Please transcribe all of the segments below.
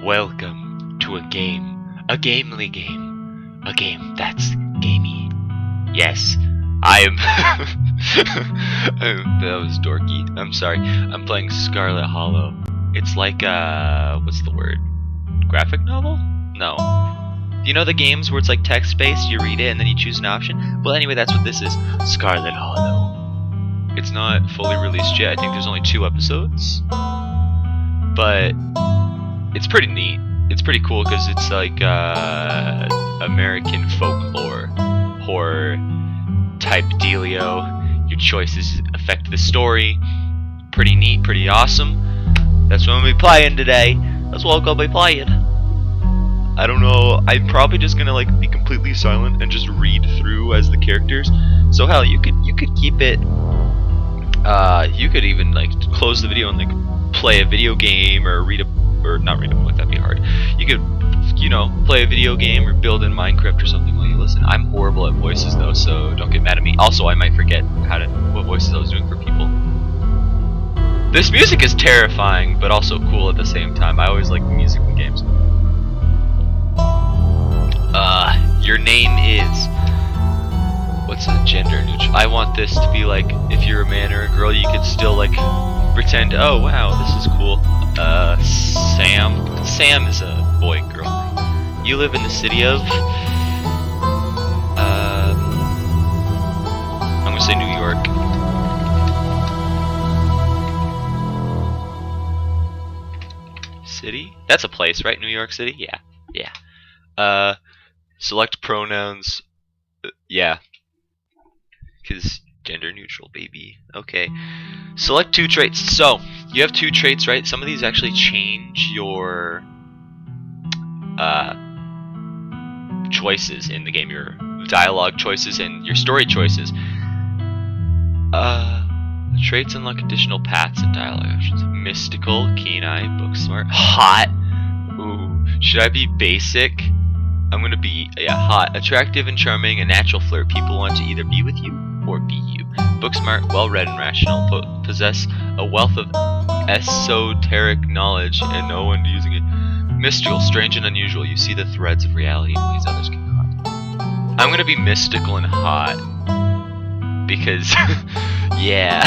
Welcome to a gamely game, a game that's gamey. Yes, I am. That was dorky. I'm sorry. I'm playing Scarlet Hollow. It's like what's the word? Graphic novel? No. You know the games where it's like text-based, you read it and then you choose an option? Well, anyway, that's what this is. Scarlet Hollow. It's not fully released yet. I think there's only 2 episodes. But it's pretty neat. It's pretty cool because it's like American folklore, horror type dealio. Your choices affect the story. Pretty neat, pretty awesome. That's what I'm gonna be playing today. That's what I'm gonna be playing. I don't know. I'm probably just gonna like be completely silent and just read through as the characters. So hell, you could keep it. You could even like close the video and like play a video game or not read a book. That'd be hard. You could, you know, play a video game or build in Minecraft or something while you listen. I'm horrible at voices though, so don't get mad at me. Also, I might forget what voices I was doing for people. This music is terrifying, but also cool at the same time. I always like music in games. Your name is... What's a gender neutral? I want this to be like, if you're a man or a girl, you could still like pretend, oh wow, this is cool. Sam. Sam is a boy, girl. You live in the city of... I'm gonna say New York. City? That's a place, right? New York City? Yeah. Yeah. Select pronouns. Yeah. Because gender neutral, baby. Okay. Select 2 traits. So, you have 2 traits, right? Some of these actually change your choices in the game. Your dialogue choices and your story choices. Traits unlock additional paths and dialogue options. Mystical, keen-eye, book-smart. Hot! Ooh. Should I be basic? I'm gonna be, hot. Attractive and charming, a natural flirt. People want to either be with you or be you. Book-smart, well-read and rational. Possess a wealth of esoteric knowledge and know when using it. Mystical, strange and unusual. You see the threads of reality in ways others cannot. I'm gonna be mystical and hot. Because, yeah.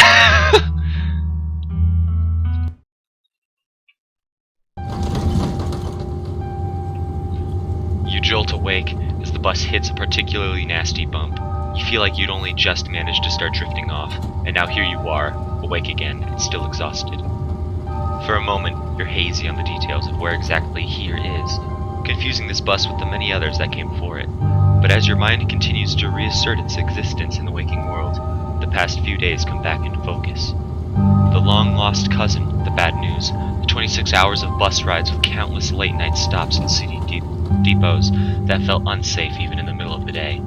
You jolt awake as the bus hits a particularly nasty bump. You feel like you'd only just managed to start drifting off, and now here you are, awake again and still exhausted. For a moment, you're hazy on the details of where exactly here is, confusing this bus with the many others that came before it. But as your mind continues to reassert its existence in the waking world, the past few days come back into focus. The long-lost cousin, the bad news, the 26 hours of bus rides with countless late-night stops in city depots that felt unsafe even in the middle of the day.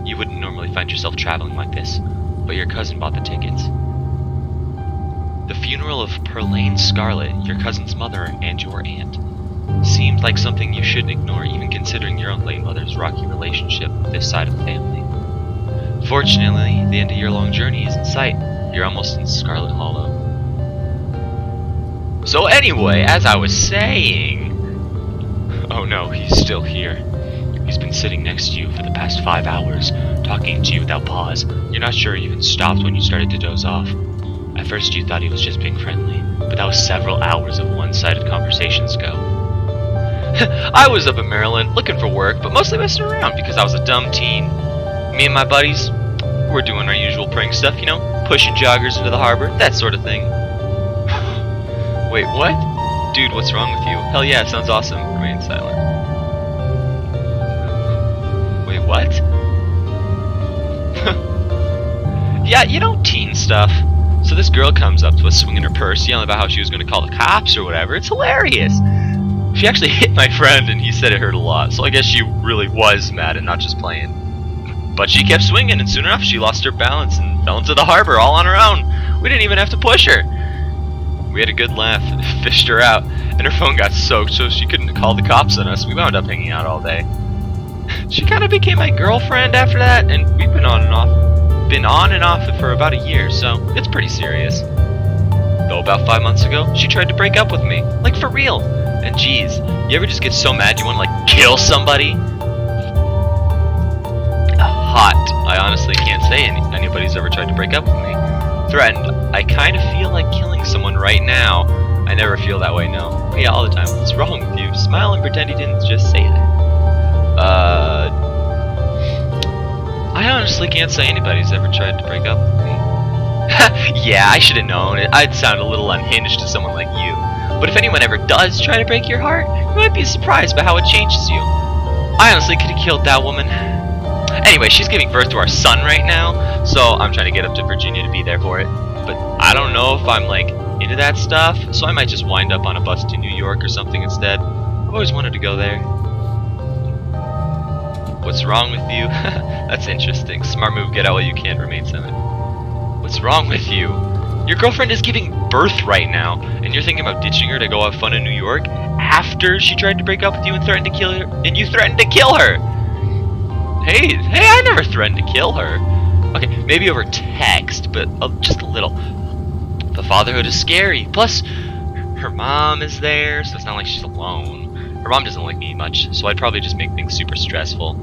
You wouldn't normally find yourself traveling like this, but your cousin bought the tickets. The funeral of Perlane Scarlet, your cousin's mother and your aunt, seemed like something you shouldn't ignore, even considering your own late mother's rocky relationship with this side of the family. Fortunately, the end of your long journey is in sight. You're almost in Scarlet Hollow. So anyway, as I was saying... Oh no, he's still here. He's been sitting next to you for the past 5 hours, talking to you without pause. You're not sure he even stopped when you started to doze off. At first you thought he was just being friendly, but that was several hours of one-sided conversations ago. I was up in Maryland, looking for work, but mostly messing around because I was a dumb teen. Me and my buddies, we're doing our usual prank stuff, you know? Pushing joggers into the harbor, that sort of thing. Wait, what? Dude, what's wrong with you? Hell yeah, sounds awesome. Remain silent. Wait, what? Yeah, you know, teen stuff. So this girl comes up to us swinging her purse, yelling about how she was going to call the cops or whatever. It's hilarious. She actually hit my friend and he said it hurt a lot. So I guess she really was mad and not just playing. But she kept swinging and soon enough she lost her balance and fell into the harbor all on her own. We didn't even have to push her. We had a good laugh and fished her out, and her phone got soaked so she couldn't call the cops on us. We wound up hanging out all day. She kind of became my girlfriend after that, and we've been on and off for about a year, so it's pretty serious. The about 5 months ago, she tried to break up with me. Like, for real. And geez, you ever just get so mad you want to, like, kill somebody? Hot. I honestly can't say anybody's ever tried to break up with me. Threatened. I kind of feel like killing someone right now. I never feel that way, no. Yeah, all the time. What's wrong with you? Smile and pretend you didn't just say that. I honestly can't say anybody's ever tried to break up with me. Yeah, I should have known. I'd sound a little unhinged to someone like you. But if anyone ever does try to break your heart, you might be surprised by how it changes you. I honestly could have killed that woman. Anyway, she's giving birth to our son right now, so I'm trying to get up to Virginia to be there for it. But I don't know if I'm, like, into that stuff, so I might just wind up on a bus to New York or something instead. I've always wanted to go there. What's wrong with you? That's interesting. Smart move, get out while you can, remain silent. What's wrong with you? Your girlfriend is giving birth right now, and you're thinking about ditching her to go have fun in New York after she tried to break up with you and threatened to kill her, and you threatened to kill her! Hey, I never threatened to kill her. Okay, maybe over text, but just a little. The fatherhood is scary. Plus, her mom is there, so it's not like she's alone. Her mom doesn't like me much, so I'd probably just make things super stressful.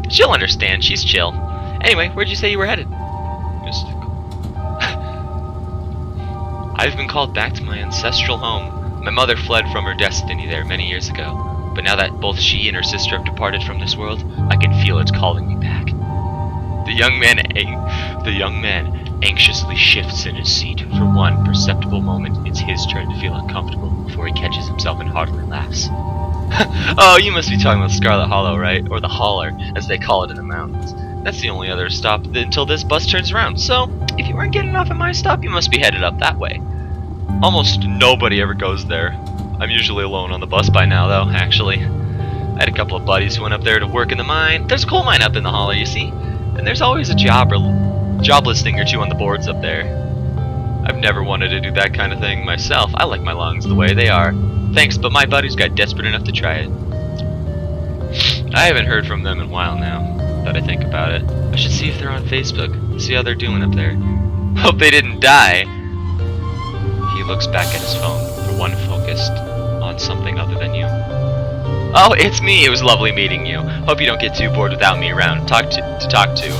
She'll understand, she's chill. Anyway, where'd you say you were headed? Mystical. I've been called back to my ancestral home. My mother fled from her destiny there many years ago. But now that both she and her sister have departed from this world, I can feel it's calling me back. The young man anxiously shifts in his seat. For one perceptible moment, it's his turn to feel uncomfortable before he catches himself and heartily laughs. Oh, you must be talking about Scarlet Hollow, right? Or the Holler, as they call it in the mountains. That's the only other stop until this bus turns around. So, if you weren't getting off at my stop, you must be headed up that way. Almost nobody ever goes there. I'm usually alone on the bus by now, though, actually. I had a couple of buddies who went up there to work in the mine. There's a coal mine up in the Holler, you see? And there's always a job listing or two on the boards up there. I've never wanted to do that kind of thing myself. I like my lungs the way they are. Thanks, but my buddies got desperate enough to try it. I haven't heard from them in a while now, that I think about it. I should see if they're on Facebook, see how they're doing up there. Hope they didn't die. He looks back at his phone, for one focused on something other than you. Oh, it's me! It was lovely meeting you. Hope you don't get too bored without me around to talk to.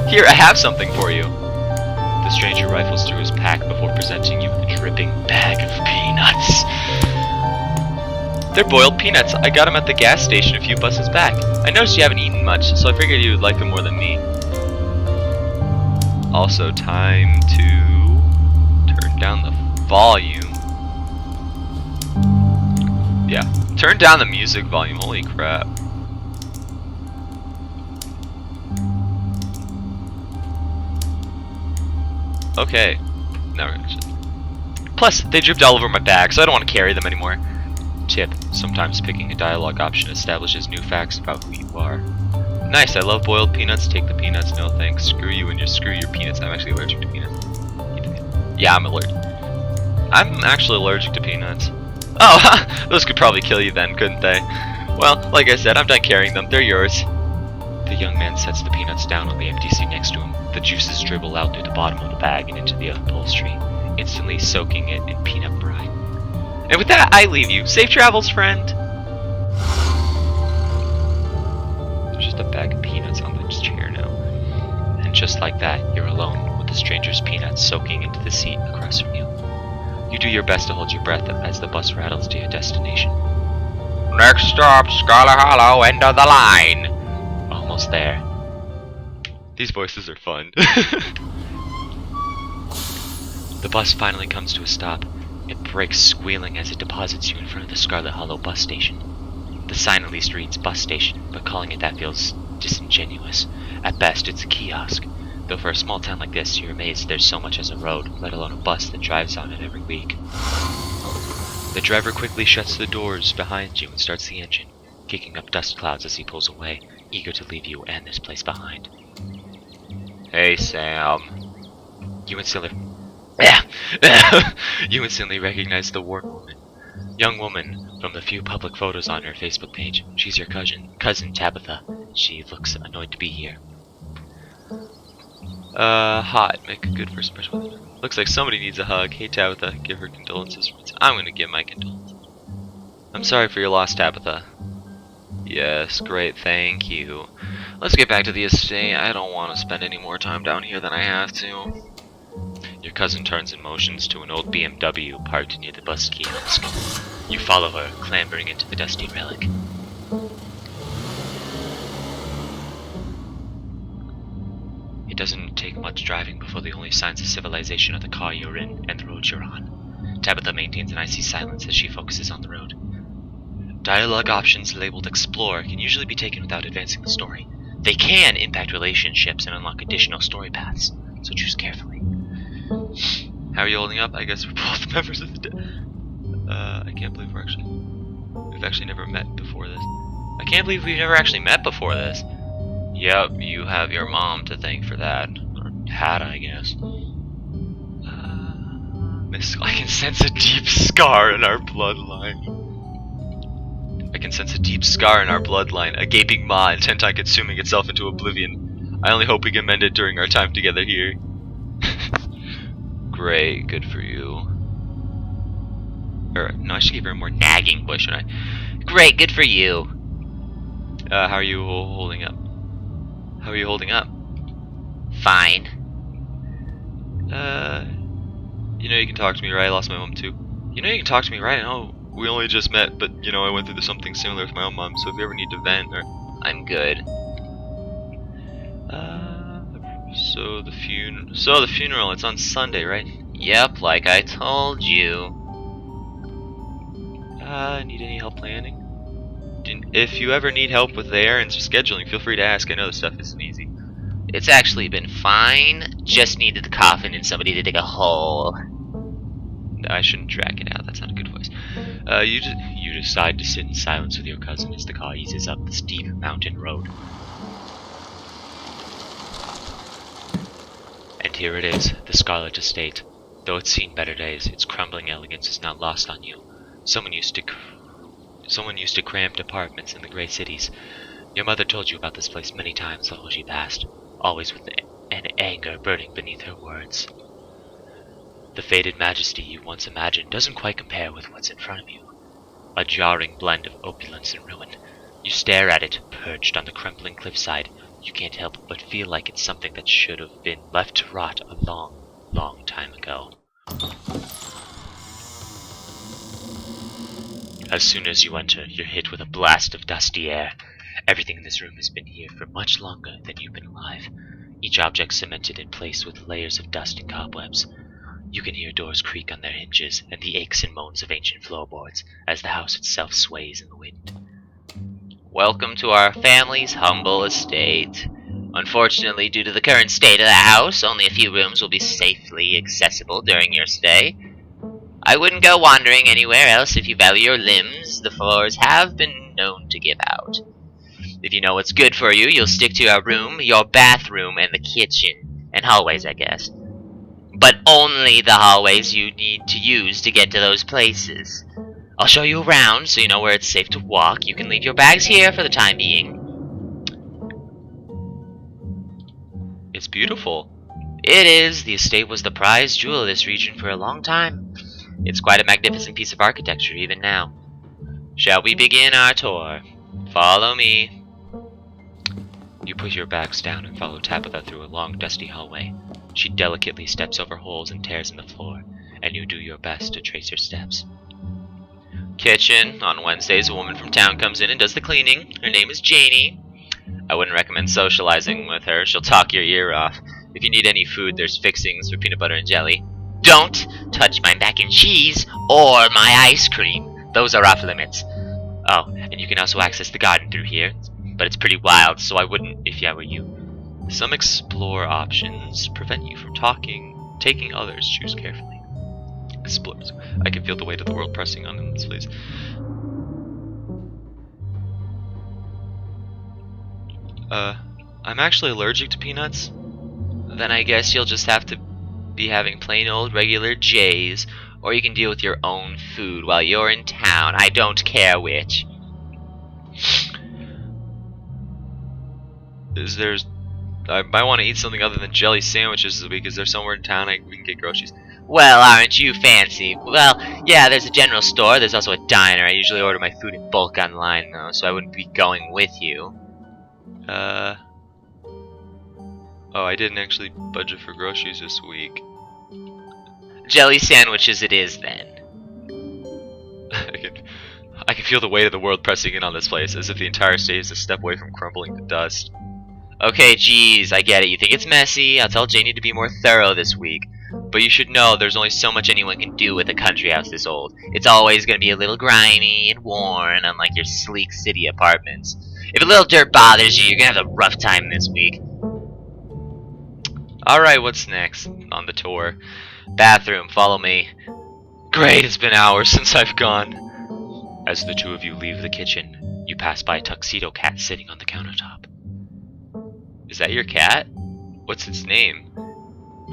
Here, I have something for you. The stranger rifles through his pack before presenting you with a dripping bag of peanuts. They're boiled peanuts. I got them at the gas station a few buses back. I noticed you haven't eaten much, so I figured you would like them more than me. Also, time to turn down the volume. Yeah, turn down the music volume. Holy crap. Okay. Now we're gonna just... Plus, they dripped all over my bag, so I don't want to carry them anymore. Tip: sometimes picking a dialogue option establishes new facts about who you are. Nice, I love boiled peanuts. Take the peanuts. No thanks. Screw you and screw your peanuts. I'm actually allergic to peanuts. Yeah, I'm allergic. I'm actually allergic to peanuts. Oh, those could probably kill you then, couldn't they? Well, like I said, I'm done carrying them. They're yours. The young man sets the peanuts down on the empty seat next to him. The juices dribble out through the bottom of the bag and into the upholstery, instantly soaking it in peanut brine. And with that, I leave you. Safe travels, friend! There's just a bag of peanuts on the chair now. And just like that, you're alone with the stranger's peanuts soaking into the seat across from you. You do your best to hold your breath as the bus rattles to your destination. Next stop, Scarlet Hollow, end of the line! Almost there. These voices are fun. The bus finally comes to a stop. It brakes squealing as it deposits you in front of the Scarlet Hollow bus station. The sign at least reads bus station, but calling it that feels disingenuous. At best, it's a kiosk. Though for a small town like this, you're amazed there's so much as a road, let alone a bus that drives on it every week. The driver quickly shuts the doors behind you and starts the engine, kicking up dust clouds as he pulls away, eager to leave you and this place behind. Hey, Sam. You instantly recognize the work woman. Young woman from the few public photos on her Facebook page. She's your cousin Tabitha. She looks annoyed to be here. Hot. Make a good first impression. Looks like somebody needs a hug. Hey Tabitha, give her condolences. I'm gonna give my condolences. I'm sorry for your loss, Tabitha. Yes, great, thank you. Let's get back to the estate. I don't want to spend any more time down here than I have to. Your cousin turns and motions to an old BMW parked near the bus kiosk. You follow her, clambering into the dusty relic. It doesn't take much driving before the only signs of civilization are the car you're in and the road you're on. Tabitha maintains an icy silence as she focuses on the road. Dialogue options labeled Explore can usually be taken without advancing the story. They can impact relationships and unlock additional story paths, so choose carefully. How are you holding up? I guess we're both members of the I can't believe we've actually never met before this. I can't believe we've never actually met before this. Yep, you have your mom to thank for that. Or had, I guess. I can sense a deep scar in our bloodline. A gaping maw intent on consuming itself into oblivion. I only hope we can mend it during our time together here. Great, good for you. Or, no, I should give her a more nagging voice, shouldn't I? Great, good for you. How are you holding up? How are you holding up? Fine. You know you can talk to me, right? I lost my mom too. You know you can talk to me, right? I know we only just met, but you know I went through something similar with my own mom, so if you ever need to vent or... I'm good. So the funeral, it's on Sunday, right? Yep, like I told you. Need any help planning? If you ever need help with the errands or scheduling, feel free to ask. I know this stuff isn't easy. It's actually been fine. Just needed the coffin and somebody to dig a hole. I shouldn't drag it out. That's not a good voice. You decide to sit in silence with your cousin as the car eases up the steep mountain road. And here it is, the Scarlet Estate. Though it's seen better days, its crumbling elegance is not lost on you. Someone used to cramped apartments in the great cities. Your mother told you about this place many times before she passed, always with an anger burning beneath her words. The faded majesty you once imagined doesn't quite compare with what's in front of you. A jarring blend of opulence and ruin. You stare at it, perched on the crumbling cliffside. You can't help but feel like it's something that should have been left to rot a long, long time ago. As soon as you enter, you're hit with a blast of dusty air. Everything in this room has been here for much longer than you've been alive. Each object cemented in place with layers of dust and cobwebs. You can hear doors creak on their hinges and the aches and moans of ancient floorboards as the house itself sways in the wind. Welcome to our family's humble estate. Unfortunately, due to the current state of the house, only a few rooms will be safely accessible during your stay. I wouldn't go wandering anywhere else if you value your limbs. The floors have been known to give out. If you know what's good for you, you'll stick to your room, your bathroom, and the kitchen. And hallways, I guess. But only the hallways you need to use to get to those places. I'll show you around so you know where it's safe to walk. You can leave your bags here for the time being. It's beautiful. It is. The estate was the prized jewel of this region for a long time. It's quite a magnificent piece of architecture even now. Shall we begin our tour? Follow me. You put your bags down and follow Tabitha through a long, dusty hallway. She delicately steps over holes and tears in the floor, and you do your best to trace her steps. Kitchen. On Wednesdays, a woman from town comes in and does the cleaning. Her name is Janie. I wouldn't recommend socializing with her. She'll talk your ear off. If you need any food, there's fixings for peanut butter and jelly. Don't touch my mac and cheese or my ice cream. Those are off limits. Oh, and you can also access the garden through here, but it's pretty wild, so I wouldn't if I were you. Some explore options prevent you from taking others. Choose carefully. Explores. I can feel the weight of the world pressing on in this place. I'm actually allergic to peanuts. Then I guess you'll just have to be having plain old regular J's, or you can deal with your own food while you're in town. I don't care which. I might want to eat something other than jelly sandwiches this week. Is there somewhere in town we can get groceries? Well, aren't you fancy? Well, yeah, there's a general store. There's also a diner. I usually order my food in bulk online, though, so I wouldn't be going with you. Oh, I didn't actually budget for groceries this week. Jelly sandwiches it is, then. I can feel the weight of the world pressing in on this place, as if the entire state is a step away from crumbling to dust. Okay, geez, I get it. You think it's messy. I'll tell Janie to be more thorough this week. But you should know there's only so much anyone can do with a country house this old. It's always gonna be a little grimy and worn, unlike your sleek city apartments. If a little dirt bothers you, you're gonna have a rough time this week. Alright, what's next on the tour? Bathroom, follow me. Great, it's been hours since I've gone. As the two of you leave the kitchen, you pass by a tuxedo cat sitting on the countertop. Is that your cat? What's its name?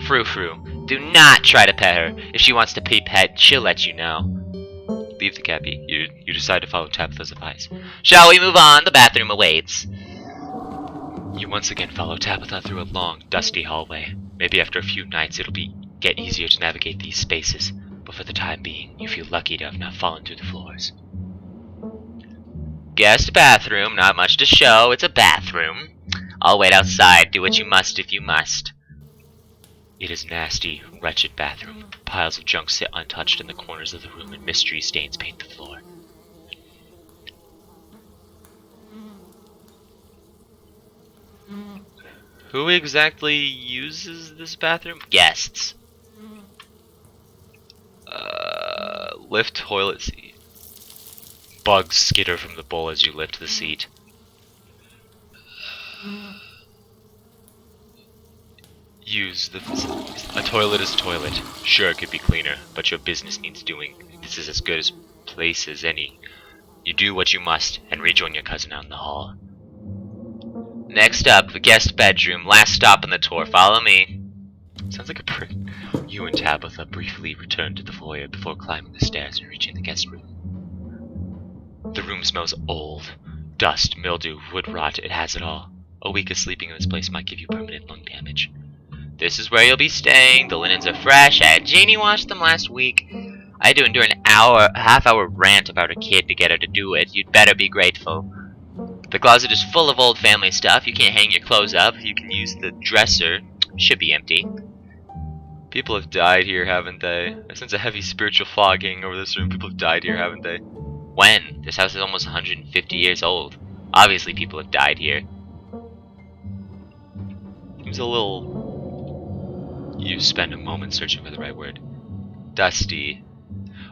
Frou Frou. Do not try to pet her. If she wants to be pet, she'll let you know. Leave the cat be. You decide to follow Tabitha's advice. Shall we move on? The bathroom awaits. You once again follow Tabitha through a long, dusty hallway. Maybe after a few nights it'll get easier to navigate these spaces, but for the time being, you feel lucky to have not fallen through the floors. Guest bathroom, not much to show. It's a bathroom. I'll wait outside. Do what you must if you must. It is a nasty, wretched bathroom. Piles of junk sit untouched in the corners of the room, and mystery stains paint the floor. Who exactly uses this bathroom? Guests. Lift toilet seat. Bugs skitter from the bowl as you lift the seat. Use the facilities. A toilet is a toilet. Sure, it could be cleaner, but your business needs doing. This is as good a place as any. You do what you must, and rejoin your cousin out in the hall. Next up, the guest bedroom. Last stop on the tour. Follow me. Sounds like a prick. You and Tabitha briefly return to the foyer before climbing the stairs and reaching the guest room. The room smells old. Dust, mildew, wood rot, it has it all. A week of sleeping in this place might give you permanent lung damage. This is where you'll be staying. The linens are fresh. I had Janie wash them last week. I had to endure an half-hour rant about a kid to get her to do it. You'd better be grateful. The closet is full of old family stuff. You can't hang your clothes up. You can use the dresser. Should be empty. People have died here, haven't they? I sense a heavy spiritual fog hanging over this room. People have died here, haven't they? When? This house is almost 150 years old. Obviously people have died here. Seems a little... You spend a moment searching for the right word. Dusty.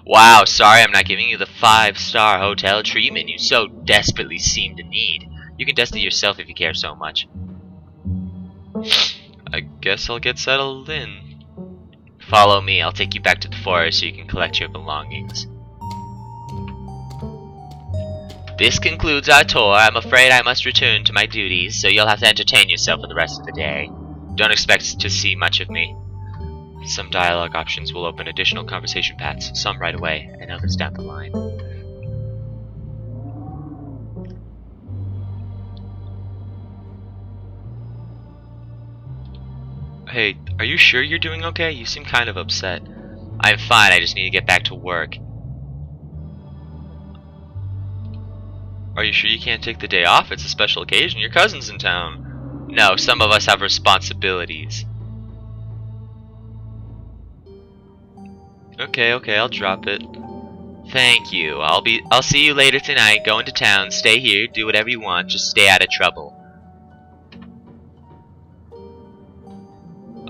Wow, sorry I'm not giving you the 5-star hotel treatment you so desperately seem to need. You can dust it yourself if you care so much. I guess I'll get settled in. Follow me, I'll take you back to the forest so you can collect your belongings. This concludes our tour. I'm afraid I must return to my duties, so you'll have to entertain yourself for the rest of the day. Don't expect to see much of me. Some dialogue options will open additional conversation paths, some right away, and others down the line. Hey, are you sure you're doing okay? You seem kind of upset. I'm fine, I just need to get back to work. Are you sure you can't take the day off? It's a special occasion. Your cousin's in town. No, some of us have responsibilities. Okay, I'll drop it. Thank you. I'll see you later tonight. Go into town. Stay here. Do whatever you want. Just stay out of trouble.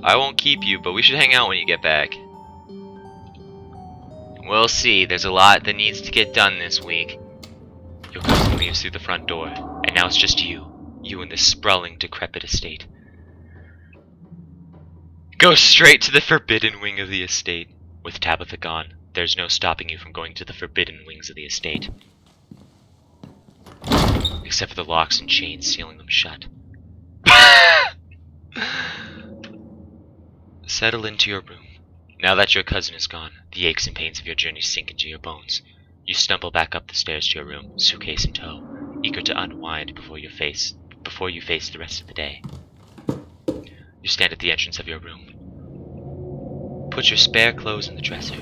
I won't keep you, but we should hang out when you get back. We'll see. There's a lot that needs to get done this week. Your cousin leaves through the front door, and now it's just you. You and this sprawling, decrepit estate. Go straight to the forbidden wing of the estate. With Tabitha gone, there's no stopping you from going to the forbidden wings of the estate. Except for the locks and chains sealing them shut. Settle into your room. Now that your cousin is gone, the aches and pains of your journey sink into your bones. You stumble back up the stairs to your room, suitcase in tow, eager to unwind before you face the rest of the day. You stand at the entrance of your room. Put your spare clothes in the dresser.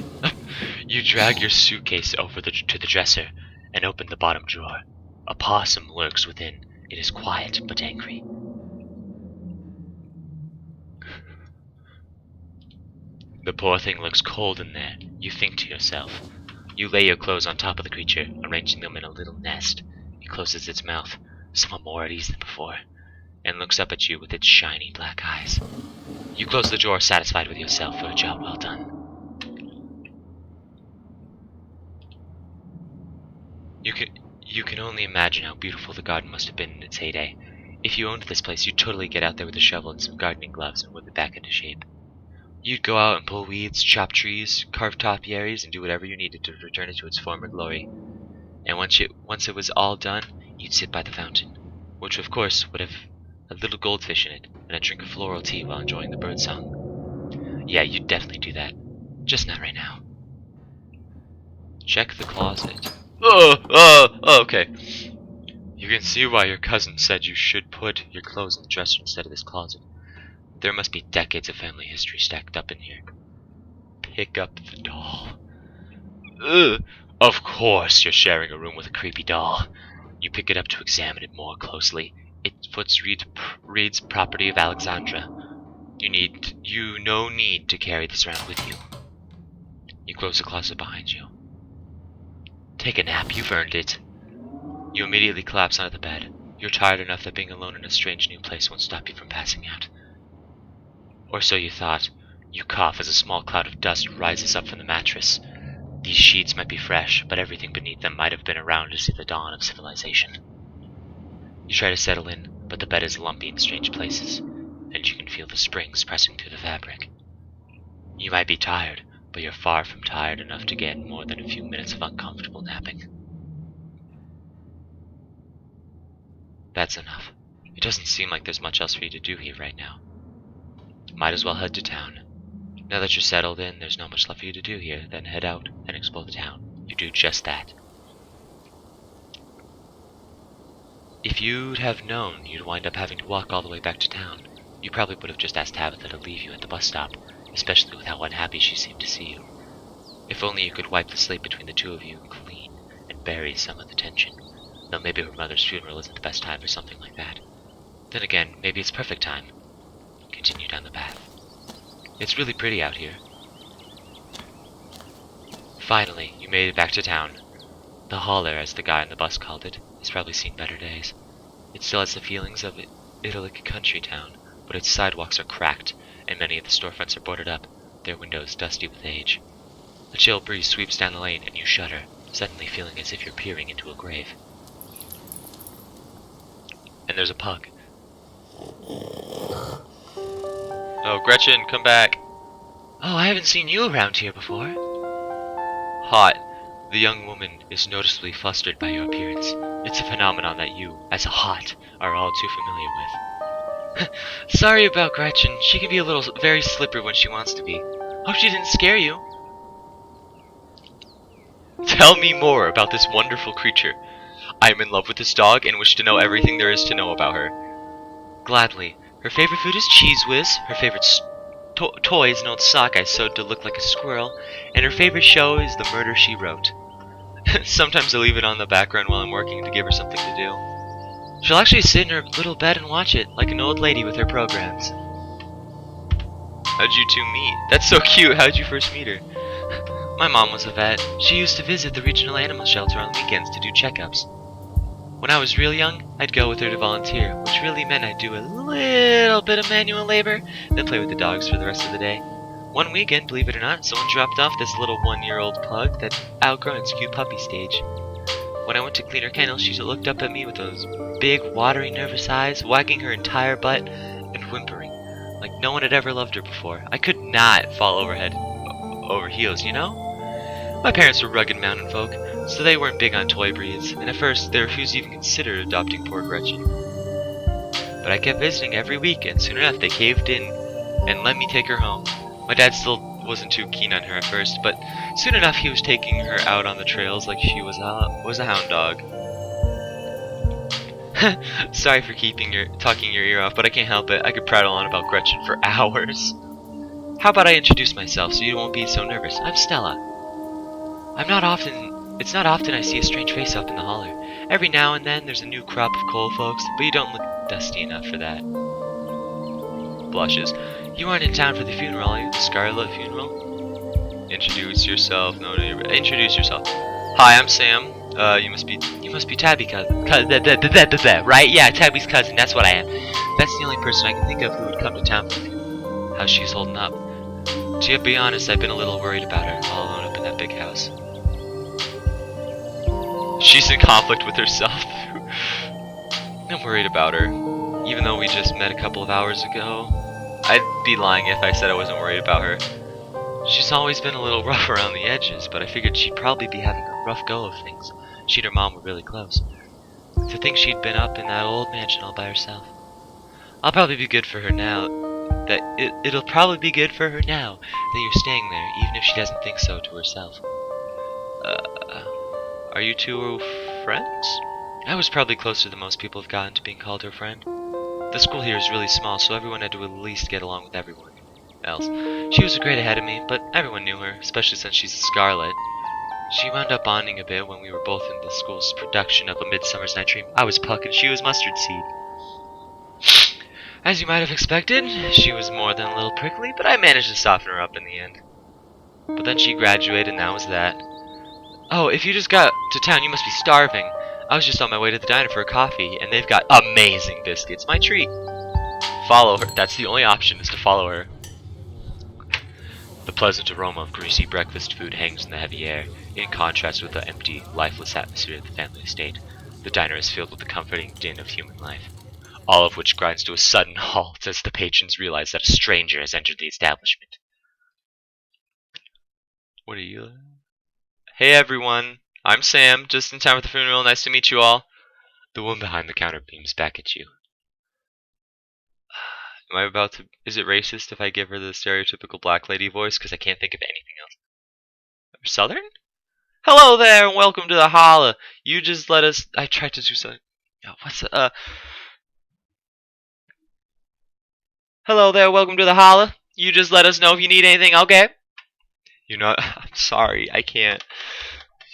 You drag your suitcase over to the dresser and open the bottom drawer. A possum lurks within. It is quiet but angry. The poor thing looks cold in there. You think to yourself. You lay your clothes on top of the creature, arranging them in a little nest. It closes its mouth, somewhat more at ease than before, and looks up at you with its shiny black eyes. You close the drawer, satisfied with yourself for a job well done. You can only imagine how beautiful the garden must have been in its heyday. If you owned this place, you'd totally get out there with a shovel and some gardening gloves and whip it back into shape. You'd go out and pull weeds, chop trees, carve topiaries, and do whatever you needed to return it to its former glory. And once it was all done, you'd sit by the fountain, which of course would have a little goldfish in it, and a drink of floral tea while enjoying the birdsong. Yeah, you'd definitely do that. Just not right now. Check the closet. Okay. You can see why your cousin said you should put your clothes in the dresser instead of this closet. There must be decades of family history stacked up in here. Pick up the doll. Ugh. Of course you're sharing a room with a creepy doll. You pick it up to examine it more closely. It foots Reed's property of Alexandra. You no need to carry this around with you. You close the closet behind you. Take a nap, you've earned it. You immediately collapse onto the bed. You're tired enough that being alone in a strange new place won't stop you from passing out. Or so you thought. You cough as a small cloud of dust rises up from the mattress. These sheets might be fresh, but everything beneath them might have been around to see the dawn of civilization. You try to settle in, but the bed is lumpy in strange places, and you can feel the springs pressing through the fabric. You might be tired, but you're far from tired enough to get more than a few minutes of uncomfortable napping. That's enough. It doesn't seem like there's much else for you to do here right now. Might as well head to town. Now that you're settled in, there's not much left for you to do here, then head out and explore the town. You do just that. If you'd have known you'd wind up having to walk all the way back to town, you probably would have just asked Tabitha to leave you at the bus stop, especially with how unhappy she seemed to see you. If only you could wipe the slate between the two of you clean and bury some of the tension. Though maybe her mother's funeral isn't the best time or something like that. Then again, maybe it's perfect time. Continue down the path. It's really pretty out here. Finally, you made it back to town. The holler, as the guy on the bus called it, has probably seen better days. It still has the feelings of idyllic country town, but its sidewalks are cracked, and many of the storefronts are boarded up, their windows dusty with age. A chill breeze sweeps down the lane, and you shudder, suddenly feeling as if you're peering into a grave. And there's a pug. Oh, Gretchen, come back. Oh, I haven't seen you around here before. Hot. The young woman is noticeably flustered by your appearance. It's a phenomenon that you, as a hot, are all too familiar with. Sorry about Gretchen. She can be very slippery when she wants to be. Hope she didn't scare you. Tell me more about this wonderful creature. I am in love with this dog and wish to know everything there is to know about her. Gladly. Her favorite food is Cheese Whiz, her favorite toy is an old sock I sewed to look like a squirrel, and her favorite show is The Murder, She Wrote. Sometimes I leave it on the background while I'm working to give her something to do. She'll actually sit in her little bed and watch it, like an old lady with her programs. How'd you two meet? That's so cute, how'd you first meet her? My mom was a vet. She used to visit the regional animal shelter on weekends to do checkups. When I was real young, I'd go with her to volunteer, which really meant I'd do a little bit of manual labor, then play with the dogs for the rest of the day. One weekend, believe it or not, someone dropped off this little 1-year-old pug that's outgrown its cute puppy stage. When I went to clean her kennel, she looked up at me with those big, watery, nervous eyes, wagging her entire butt, and whimpering, like no one had ever loved her before. I could not fall over heels, you know? My parents were rugged mountain folk, so they weren't big on toy breeds, and at first they refused to even consider adopting poor Gretchen. But I kept visiting every week, and soon enough they caved in and let me take her home. My dad still wasn't too keen on her at first, but soon enough he was taking her out on the trails like she was a hound dog. Sorry for talking your ear off, but I can't help it. I could prattle on about Gretchen for hours. How about I introduce myself so you won't be so nervous? I'm Stella. It's not often I see a strange face up in the holler. Every now and then there's a new crop of coal folks, but you don't look dusty enough for that. Blushes. You aren't in town for the funeral, are you? The Scarlet funeral? Introduce yourself. No, introduce yourself. Hi, I'm Sam. You must be Tabby's cousin. Right? Yeah, Tabby's cousin. That's what I am. That's the only person I can think of who would come to town for the funeral. How's she's holding up? To be honest, I've been a little worried about her, all alone up in that big house. She's in conflict with herself. I'm worried about her, even though we just met a couple of hours ago. I'd be lying if I said I wasn't worried about her. She's always been a little rough around the edges, but I figured she'd probably be having a rough go of things. She and her mom were really close. To think she'd been up in that old mansion all by herself. I'll probably be good for her now. It'll probably be good for her now that you're staying there, even if she doesn't think so to herself. Are you two friends? I was probably closer than most people have gotten to being called her friend. The school here is really small, so everyone had to at least get along with everyone else. She was a grade ahead of me, but everyone knew her, especially since she's a Scarlet. She wound up bonding a bit when we were both in the school's production of A Midsummer's Night Dream. I was Puck and she was Mustard Seed. As you might have expected, she was more than a little prickly, but I managed to soften her up in the end. But then she graduated and that was that. Oh, if you just got to town, you must be starving. I was just on my way to the diner for a coffee, and they've got amazing biscuits. My treat. Follow her. That's the only option, is to follow her. The pleasant aroma of greasy breakfast food hangs in the heavy air, in contrast with the empty, lifeless atmosphere of the family estate. The diner is filled with the comforting din of human life, all of which grinds to a sudden halt as the patrons realize that a stranger has entered the establishment. What are you? Hey everyone, I'm Sam, just in time for the funeral. Nice to meet you all. The woman behind the counter beams back at you. Am I about to... Is it racist if I give her the stereotypical black lady voice? Because I can't think of anything else. Southern? Hello there, and welcome to the holla. You just let us... I tried to do something... What's... Hello there, welcome to the holla. You just let us know if you need anything, okay? I'm sorry, I can't.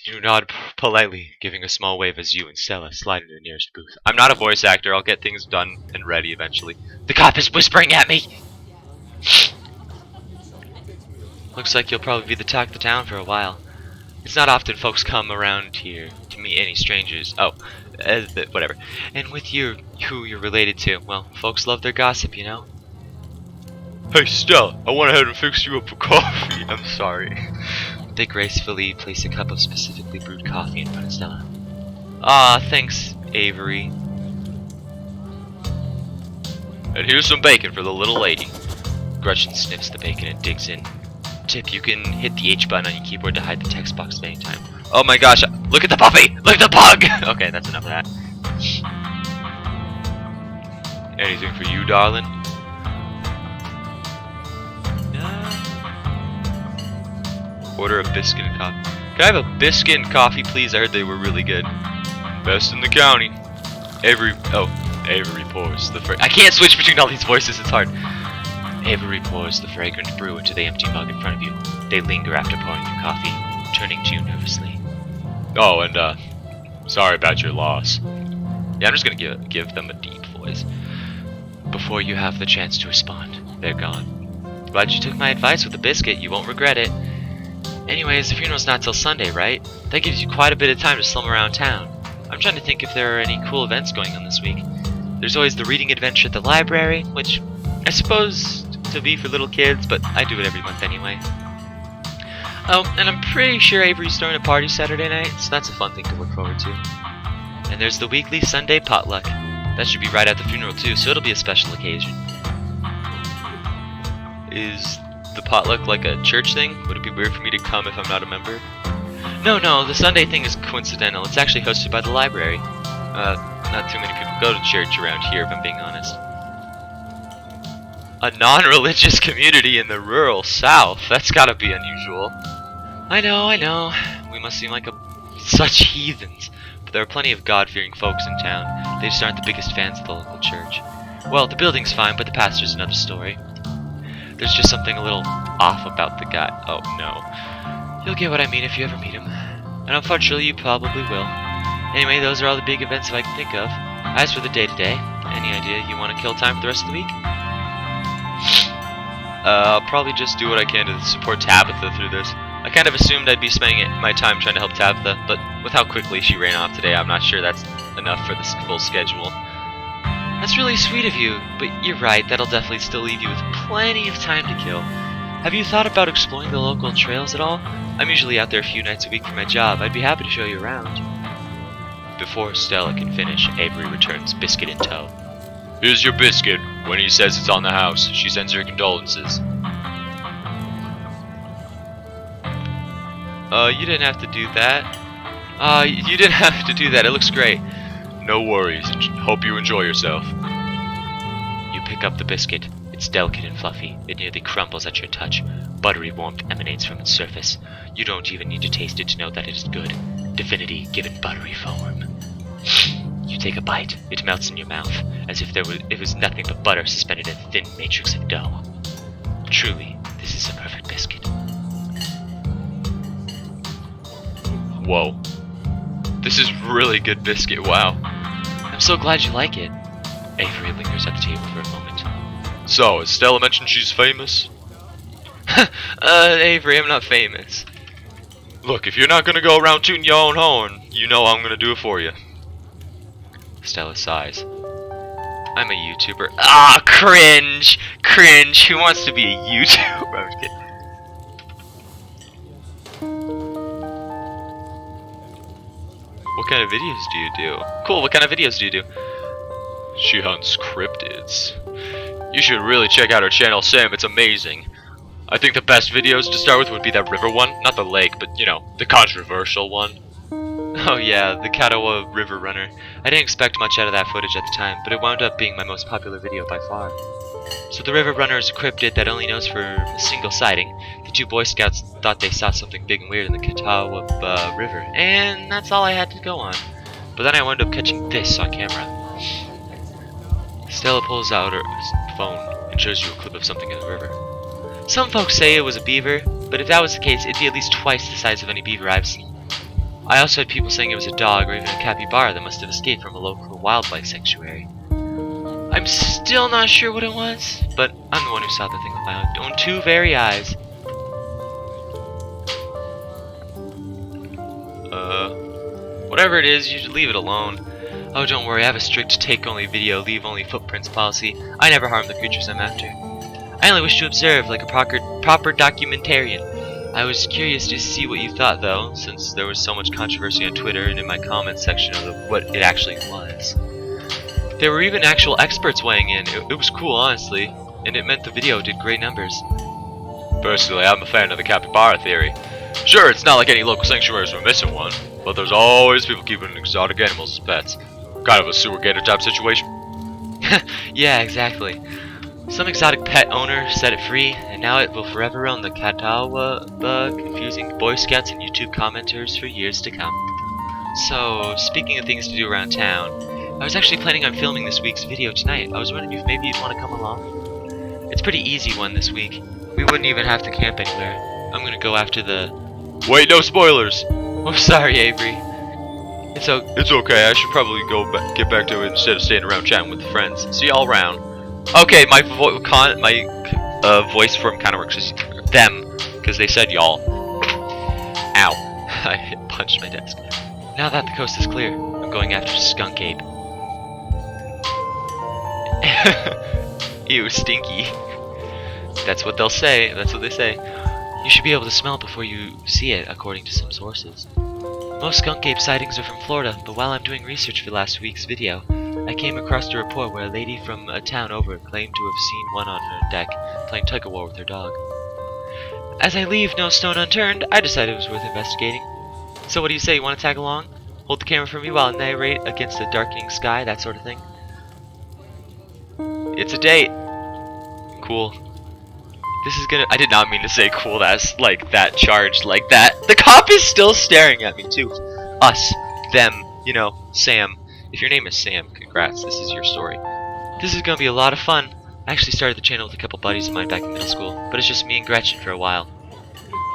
You nod politely, giving a small wave as you and Stella slide into the nearest booth. I'm not a voice actor, I'll get things done and ready eventually. The cop is whispering at me! Looks like you'll probably be the talk of the town for a while. It's not often folks come around here to meet any strangers. Whatever. And with who you're related to, well, folks love their gossip, you know? Hey Stella, I went ahead and fixed you up a coffee. I'm sorry. They gracefully place a cup of specifically brewed coffee in front of Stella. Ah, thanks, Avery. And here's some bacon for the little lady. Gretchen sniffs the bacon and digs in. Tip, you can hit the H button on your keyboard to hide the text box at any time. Oh my gosh, look at the puppy! Look at the pug! Okay, that's enough of that. Anything for you, darling? Order a biscuit and coffee. Can I have a biscuit and coffee, please? I heard they were really good. Best in the county. Avery pours the I can't switch between all these voices, it's hard. Avery pours the fragrant brew into the empty mug in front of you. They linger after pouring your coffee, turning to you nervously. Oh, and sorry about your loss. Yeah, I'm just gonna give them a deep voice. Before you have the chance to respond, they're gone. Glad you took my advice with the biscuit, you won't regret it. Anyways, the funeral's not till Sunday, right? That gives you quite a bit of time to slum around town. I'm trying to think if there are any cool events going on this week. There's always the reading adventure at the library, which I suppose to be for little kids, but I do it every month anyway. Oh, and I'm pretty sure Avery's throwing a party Saturday night, so that's a fun thing to look forward to. And there's the weekly Sunday potluck. That should be right at the funeral too, so it'll be a special occasion. Is the potluck like a church thing? Would it be weird for me to come if I'm not a member? No, the Sunday thing is coincidental. It's actually hosted by the library. Not too many people go to church around here, if I'm being honest. A non-religious community in the rural South. That's gotta be unusual. I know. We must seem like such heathens. but there are plenty of God-fearing folks in town. They just aren't the biggest fans of the local church. Well, the building's fine, but the pastor's another story. There's just something a little off about the guy. Oh, no. You'll get what I mean if you ever meet him. And unfortunately, you probably will. Anyway, those are all the big events I can think of. As for the day-to-day, any idea you want to kill time for the rest of the week? I'll probably just do what I can to support Tabitha through this. I kind of assumed I'd be spending my time trying to help Tabitha, but with how quickly she ran off today, I'm not sure that's enough for this full schedule. That's really sweet of you, but you're right, that'll definitely still leave you with plenty of time to kill. Have you thought about exploring the local trails at all? I'm usually out there a few nights a week for my job. I'd be happy to show you around. Before Stella can finish, Avery returns Biscuit in tow. Here's your biscuit. When he says it's on the house, she sends her condolences. You didn't have to do that. You didn't have to do that. It looks great. No worries. Hope you enjoy yourself. You pick up the biscuit. It's delicate and fluffy. It nearly crumbles at your touch. Buttery warmth emanates from its surface. You don't even need to taste it to know that it is good. Divinity given buttery form. You take a bite. It melts in your mouth, as if it was nothing but butter suspended in a thin matrix of dough. Truly, this is a perfect biscuit. Whoa. This is really good biscuit, wow. I'm so glad you like it. Avery lingers at the table for a moment. So, has Stella mentioned she's famous? Avery, I'm not famous. Look, if you're not gonna go around tooting your own horn, you know I'm gonna do it for you. Stella sighs. I'm a YouTuber. Ah, cringe! Cringe! Who wants to be a YouTuber? I'm kidding. What kind of videos do you do? Cool, what kind of videos do you do? She hunts cryptids. You should really check out her channel, Sam. It's amazing. I think the best videos to start with would be that river one. Not the lake, but, you know, the controversial one. Oh yeah, the Katawa River Runner. I didn't expect much out of that footage at the time, but it wound up being my most popular video by far. So the River Runner is a cryptid that only knows for a single sighting. The two Boy Scouts thought they saw something big and weird in the Katawa River, and that's all I had to go on. But then I wound up catching this on camera. Stella pulls out her phone and shows you a clip of something in the river. Some folks say it was a beaver, but if that was the case, it'd be at least twice the size of any beaver I've seen. I also had people saying it was a dog or even a capybara that must have escaped from a local wildlife sanctuary. I'm still not sure what it was, but I'm the one who saw the thing with my own two very eyes. Whatever it is, you should leave it alone. Oh, don't worry, I have a strict take-only video, leave-only footprints policy. I never harm the creatures I'm after. I only wish to observe like a proper documentarian. I was curious to see what you thought, though, since there was so much controversy on Twitter and in my comments section of what it actually was. There were even actual experts weighing in. It was cool, honestly, and it meant the video did great numbers. Personally, I'm a fan of the capybara theory. Sure, it's not like any local sanctuaries were missing one, but there's always people keeping exotic animals as pets. Kind of a sewer gator type situation. Yeah, exactly. Some exotic pet owner set it free, and now it will forever own the Katawa, confusing Boy Scouts and YouTube commenters for years to come. So, speaking of things to do around town, I was actually planning on filming this week's video tonight. I was wondering if maybe you'd want to come along. It's a pretty easy one this week. We wouldn't even have to camp anywhere. I'm gonna go after the... Wait, no spoilers! Oh, sorry, Avery. It's okay, I should probably get back to it instead of staying around chatting with friends. See y'all around. Okay, my voice form kind of works as them, because they said y'all. Ow. I punched my desk. Now that the coast is clear, I'm going after Skunk Ape. Ew, stinky. That's what they'll say, that's what they say. You should be able to smell it before you see it, according to some sources. Most skunk ape sightings are from Florida, but while I'm doing research for last week's video, I came across a report where a lady from a town over claimed to have seen one on her deck playing tug-of-war with her dog. As I leave no stone unturned, I decided it was worth investigating. So what do you say, you want to tag along? Hold the camera for me while I narrate against a darkening sky, that sort of thing? It's a date! Cool. This is gonna— I did not mean to say cool, that's like that charged like that. The cop is still staring at me too. Us. Them. You know, Sam. If your name is Sam, congrats, this is your story. This is gonna be a lot of fun. I actually started the channel with a couple buddies of mine back in middle school, but it's just me and Gretchen for a while.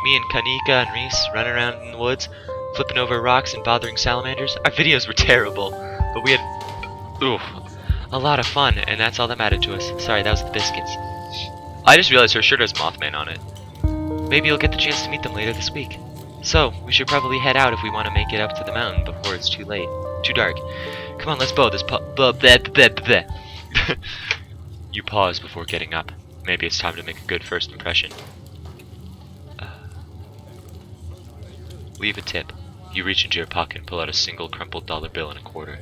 Me and Kanika and Reese running around in the woods, flipping over rocks and bothering salamanders. Our videos were terrible, but we had a lot of fun, and that's all that mattered to us. Sorry, that was the biscuits. I just realized her shirt has Mothman on it. Maybe you'll get the chance to meet them later this week. So, we should probably head out if we want to make it up to the mountain before it's too late. Too dark. Come on, let's bow this You pause before getting up. Maybe it's time to make a good first impression. Leave a tip. You reach into your pocket and pull out a single crumpled dollar bill and a quarter.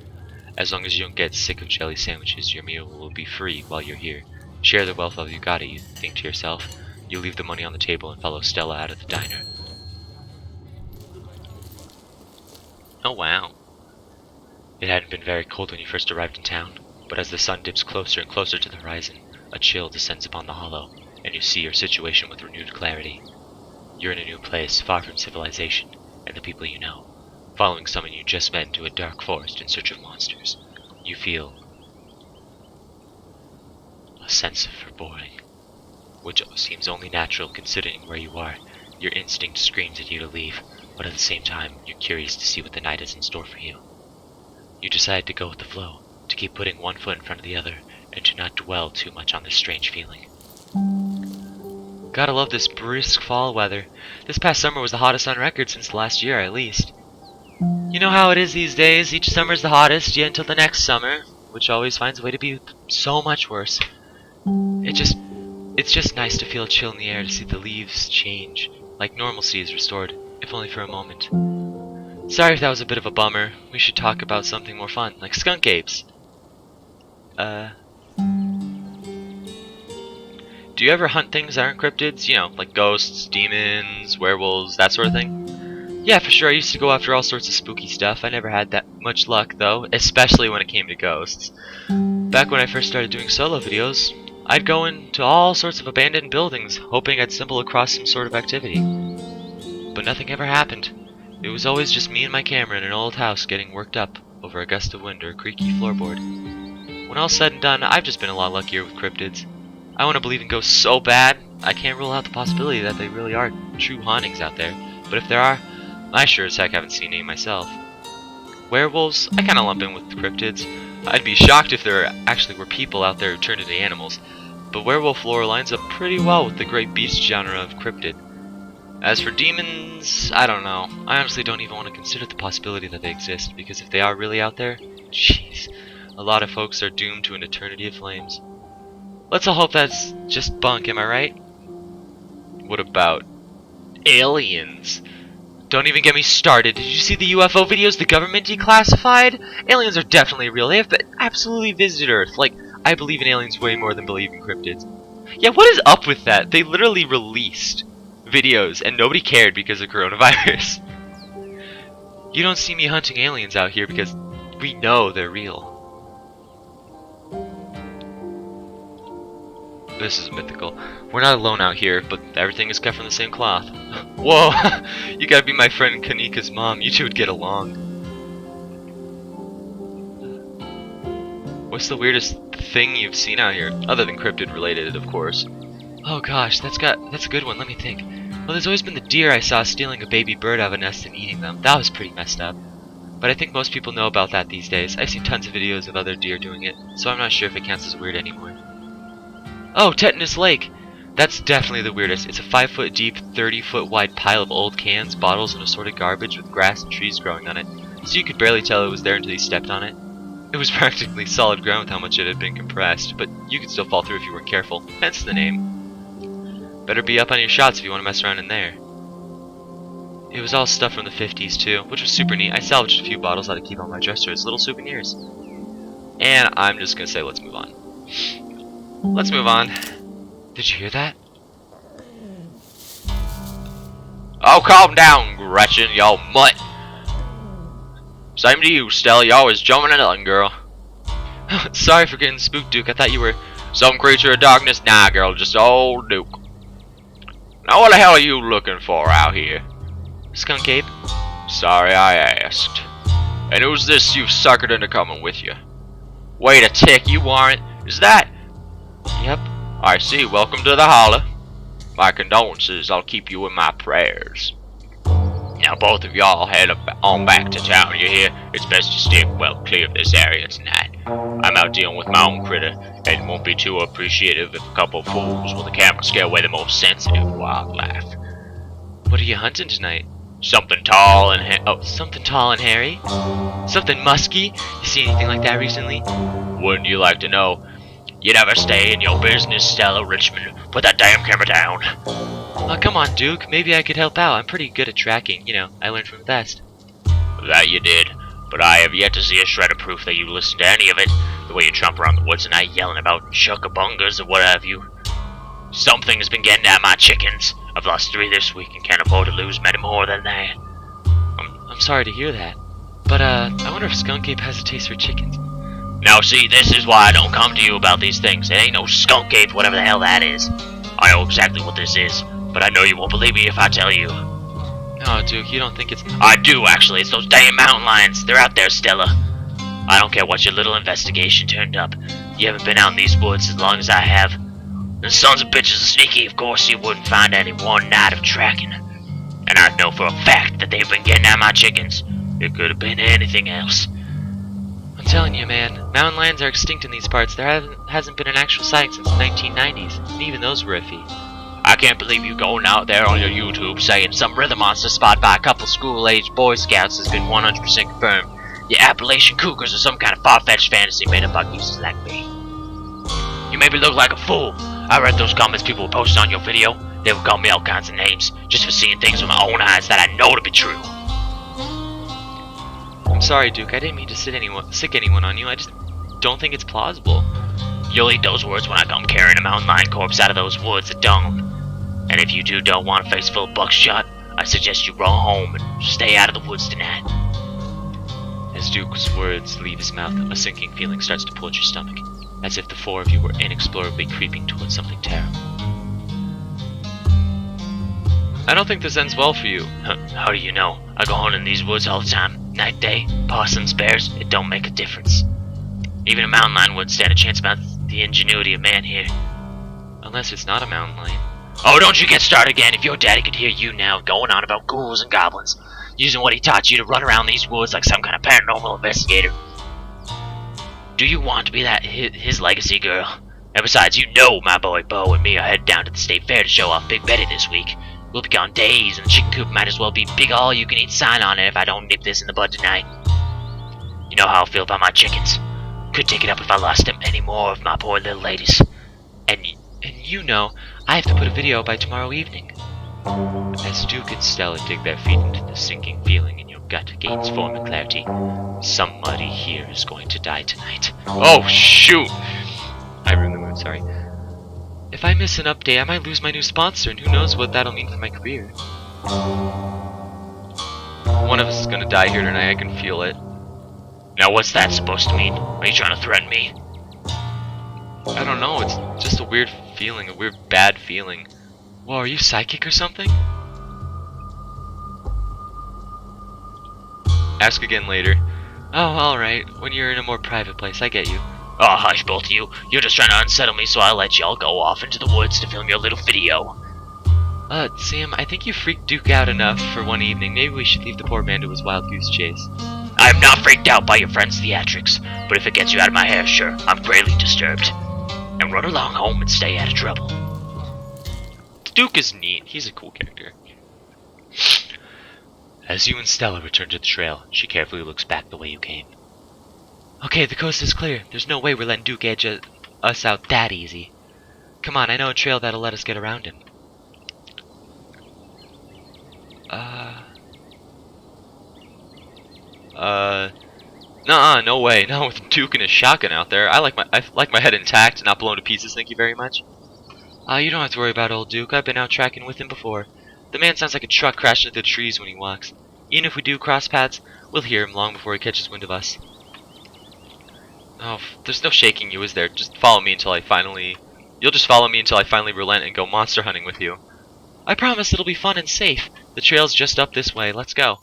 As long as you don't get sick of jelly sandwiches, your meal will be free while you're here. Share the wealth while you got it, you think to yourself. You leave the money on the table and follow Stella out of the diner. Oh wow. It hadn't been very cold when you first arrived in town, but as the sun dips closer and closer to the horizon, a chill descends upon the hollow, and you see your situation with renewed clarity. You're in a new place, far from civilization and the people you know, following someone you just met into a dark forest in search of monsters. You feel a sense of foreboding, which seems only natural considering where you are. Your instinct screams at you to leave, but at the same time, you're curious to see what the night has in store for you. You decide to go with the flow, to keep putting one foot in front of the other, and to not dwell too much on this strange feeling. Gotta love this brisk fall weather. This past summer was the hottest on record since last year, at least. You know how it is these days, each summer's the hottest, yet until the next summer, which always finds a way to be so much worse. It's just nice to feel a chill in the air, to see the leaves change, like normalcy is restored, if only for a moment. Sorry if that was a bit of a bummer. We should talk about something more fun, like skunk apes. Do you ever hunt things that aren't cryptids? You know, like ghosts, demons, werewolves, that sort of thing? Yeah, for sure, I used to go after all sorts of spooky stuff. I never had that much luck, though, especially when it came to ghosts. Back when I first started doing solo videos, I'd go into all sorts of abandoned buildings, hoping I'd stumble across some sort of activity. But nothing ever happened. It was always just me and my camera in an old house getting worked up over a gust of wind or a creaky floorboard. When all's said and done, I've just been a lot luckier with cryptids. I want to believe in ghosts so bad, I can't rule out the possibility that they really are true hauntings out there. But if there are, I sure as heck haven't seen any myself. Werewolves, I kinda lump in with cryptids. I'd be shocked if there actually were people out there who turned into animals. But werewolf lore lines up pretty well with the great beast genre of cryptid. As for demons, I don't know. I honestly don't even want to consider the possibility that they exist, because if they are really out there, jeez, a lot of folks are doomed to an eternity of flames. Let's all hope that's just bunk, am I right? What about aliens? Don't even get me started. Did you see the UFO videos the government declassified? Aliens are definitely real. They have absolutely visited Earth. Like, I believe in aliens way more than believe in cryptids. Yeah, what is up with that? They literally released videos and nobody cared because of coronavirus. You don't see me hunting aliens out here because we know they're real. This is mythical. We're not alone out here, but everything is cut from the same cloth. Whoa! You gotta be my friend Kanika's mom. You two would get along. What's the weirdest thing you've seen out here? Other than cryptid related, of course. Oh gosh, that's a good one. Let me think. Well, there's always been the deer I saw stealing a baby bird out of a nest and eating them. That was pretty messed up. But I think most people know about that these days. I've seen tons of videos of other deer doing it, so I'm not sure if it counts as weird anymore. Oh, Tetanus Lake! That's definitely the weirdest. It's a 5-foot deep, 30-foot wide pile of old cans, bottles, and assorted garbage with grass and trees growing on it, so you could barely tell it was there until you stepped on it. It was practically solid ground with how much it had been compressed, but you could still fall through if you weren't careful, hence the name. Better be up on your shots if you want to mess around in there. It was all stuff from the 50s too, which was super neat. I salvaged a few bottles out to keep on my dresser as little souvenirs. And I'm just gonna say let's move on. Let's move on. Did you hear that? Oh, calm down, Gretchen, y'all mutt. Same to you, Stella. You always jumping at nothing, girl. Sorry for getting spooked, Duke. I thought you were some creature of darkness. Nah, girl, just old Duke. Now, what the hell are you looking for out here? Skunk ape. Sorry I asked. And who's this you've suckered into coming with you? Wait a tick, you aren't. Is that? Yep. I see. Welcome to the holler. My condolences. I'll keep you in my prayers. Now both of y'all head on back to town, you hear? It's best to steer well clear of this area tonight. I'm out dealing with my own critter, and won't be too appreciative if a couple fools with a camera scare away the most sensitive wildlife. What are you hunting tonight? Something tall and something tall and hairy? Something musky? You see anything like that recently? Wouldn't you like to know? You never stay in your business, Stella Richmond. Put that damn camera down. Oh, come on, Duke. Maybe I could help out. I'm pretty good at tracking. You know, I learned from the best. That you did. But I have yet to see a shred of proof that you listened to any of it. The way you tromp around the woods at night yelling about chuckabungas or what have you. Something has been getting at my chickens. I've lost 3 this week and can't afford to lose many more than that. I'm sorry to hear that. But, I wonder if Skunk Ape has a taste for chickens. Now see, this is why I don't come to you about these things. It ain't no Skunk Ape, whatever the hell that is. I know exactly what this is, but I know you won't believe me if I tell you. No, Duke, you don't think it's... I do, actually. It's those damn mountain lions. They're out there, Stella. I don't care what your little investigation turned up. You haven't been out in these woods as long as I have. The sons of bitches are sneaky, of course you wouldn't find any one night of tracking. And I know for a fact that they've been getting at my chickens. It could have been anything else. I'm telling you, man, mountain lions are extinct in these parts. There hasn't been an actual sighting since the 1990s, and even those were iffy. I can't believe you going out there on your YouTube saying some rhythm monster spotted by a couple school-aged Boy Scouts has been 100% confirmed. Your Appalachian Cougars are some kind of far-fetched fantasy made up by gooses like me. You made me look like a fool. I read those comments people were posting on your video. They would call me all kinds of names, just for seeing things with my own eyes that I know to be true. I'm sorry, Duke. I didn't mean to sick anyone on you. I just don't think it's plausible. You'll eat those words when I come carrying a mountain lion corpse out of those woods at dawn. And if you two don't want a face full of buckshot, I suggest you roll home and stay out of the woods tonight. As Duke's words leave his mouth, a sinking feeling starts to pull at your stomach, as if the 4 of you were inexplorably creeping towards something terrible. I don't think this ends well for you. How do you know? I go hunting in these woods all the time. Night, day, possums, bears, it don't make a difference. Even a mountain lion wouldn't stand a chance about the ingenuity of man here. Unless it's not a mountain lion. Oh, don't you get started again. If your daddy could hear you now going on about ghouls and goblins, using what he taught you to run around these woods like some kind of paranormal investigator. Do you want to be that his legacy, girl? And besides, you know my boy Bo and me are headed down to the state fair to show off Big Betty this week. We'll be gone days, and the chicken coop might as well be big all-you-can-eat sign on it if I don't nip this in the bud tonight. You know how I feel about my chickens. Could take it up if I lost them any more of my poor little ladies. And you know, I have to put a video by tomorrow evening. As Duke and Stella dig their feet into the sinking feeling in your gut gains form and clarity, somebody here is going to die tonight. Oh, shoot! I ruined the mood, sorry. If I miss an update, I might lose my new sponsor, and who knows what that'll mean for my career. One of us is gonna die here tonight, I can feel it. Now what's that supposed to mean? Are you trying to threaten me? I don't know, it's just a weird feeling, a weird bad feeling. Whoa, are you psychic or something? Ask again later. Oh, alright, when you're in a more private place, I get you. Oh, hush, both of you. You're just trying to unsettle me, so I'll let y'all go off into the woods to film your little video. Sam, I think you freaked Duke out enough for one evening. Maybe we should leave the poor man to his wild goose chase. I am not freaked out by your friend's theatrics, but if it gets you out of my hair, sure, I'm greatly disturbed. And run along home and stay out of trouble. Duke is neat. He's a cool character. As you and Stella return to the trail, she carefully looks back the way you came. Okay, the coast is clear. There's no way we're letting Duke edge us out that easy. Come on, I know a trail that'll let us get around him. Nuh-uh, no way. Not with Duke and his shotgun out there. I like my head intact, not blown to pieces, thank you very much. You don't have to worry about old Duke. I've been out tracking with him before. The man sounds like a truck crashing into the trees when he walks. Even if we do cross paths, we'll hear him long before he catches wind of us. Oh, there's no shaking you, is there? Just follow me until I finally... You'll just follow me until I finally relent and go monster hunting with you. I promise it'll be fun and safe. The trail's just up this way. Let's go.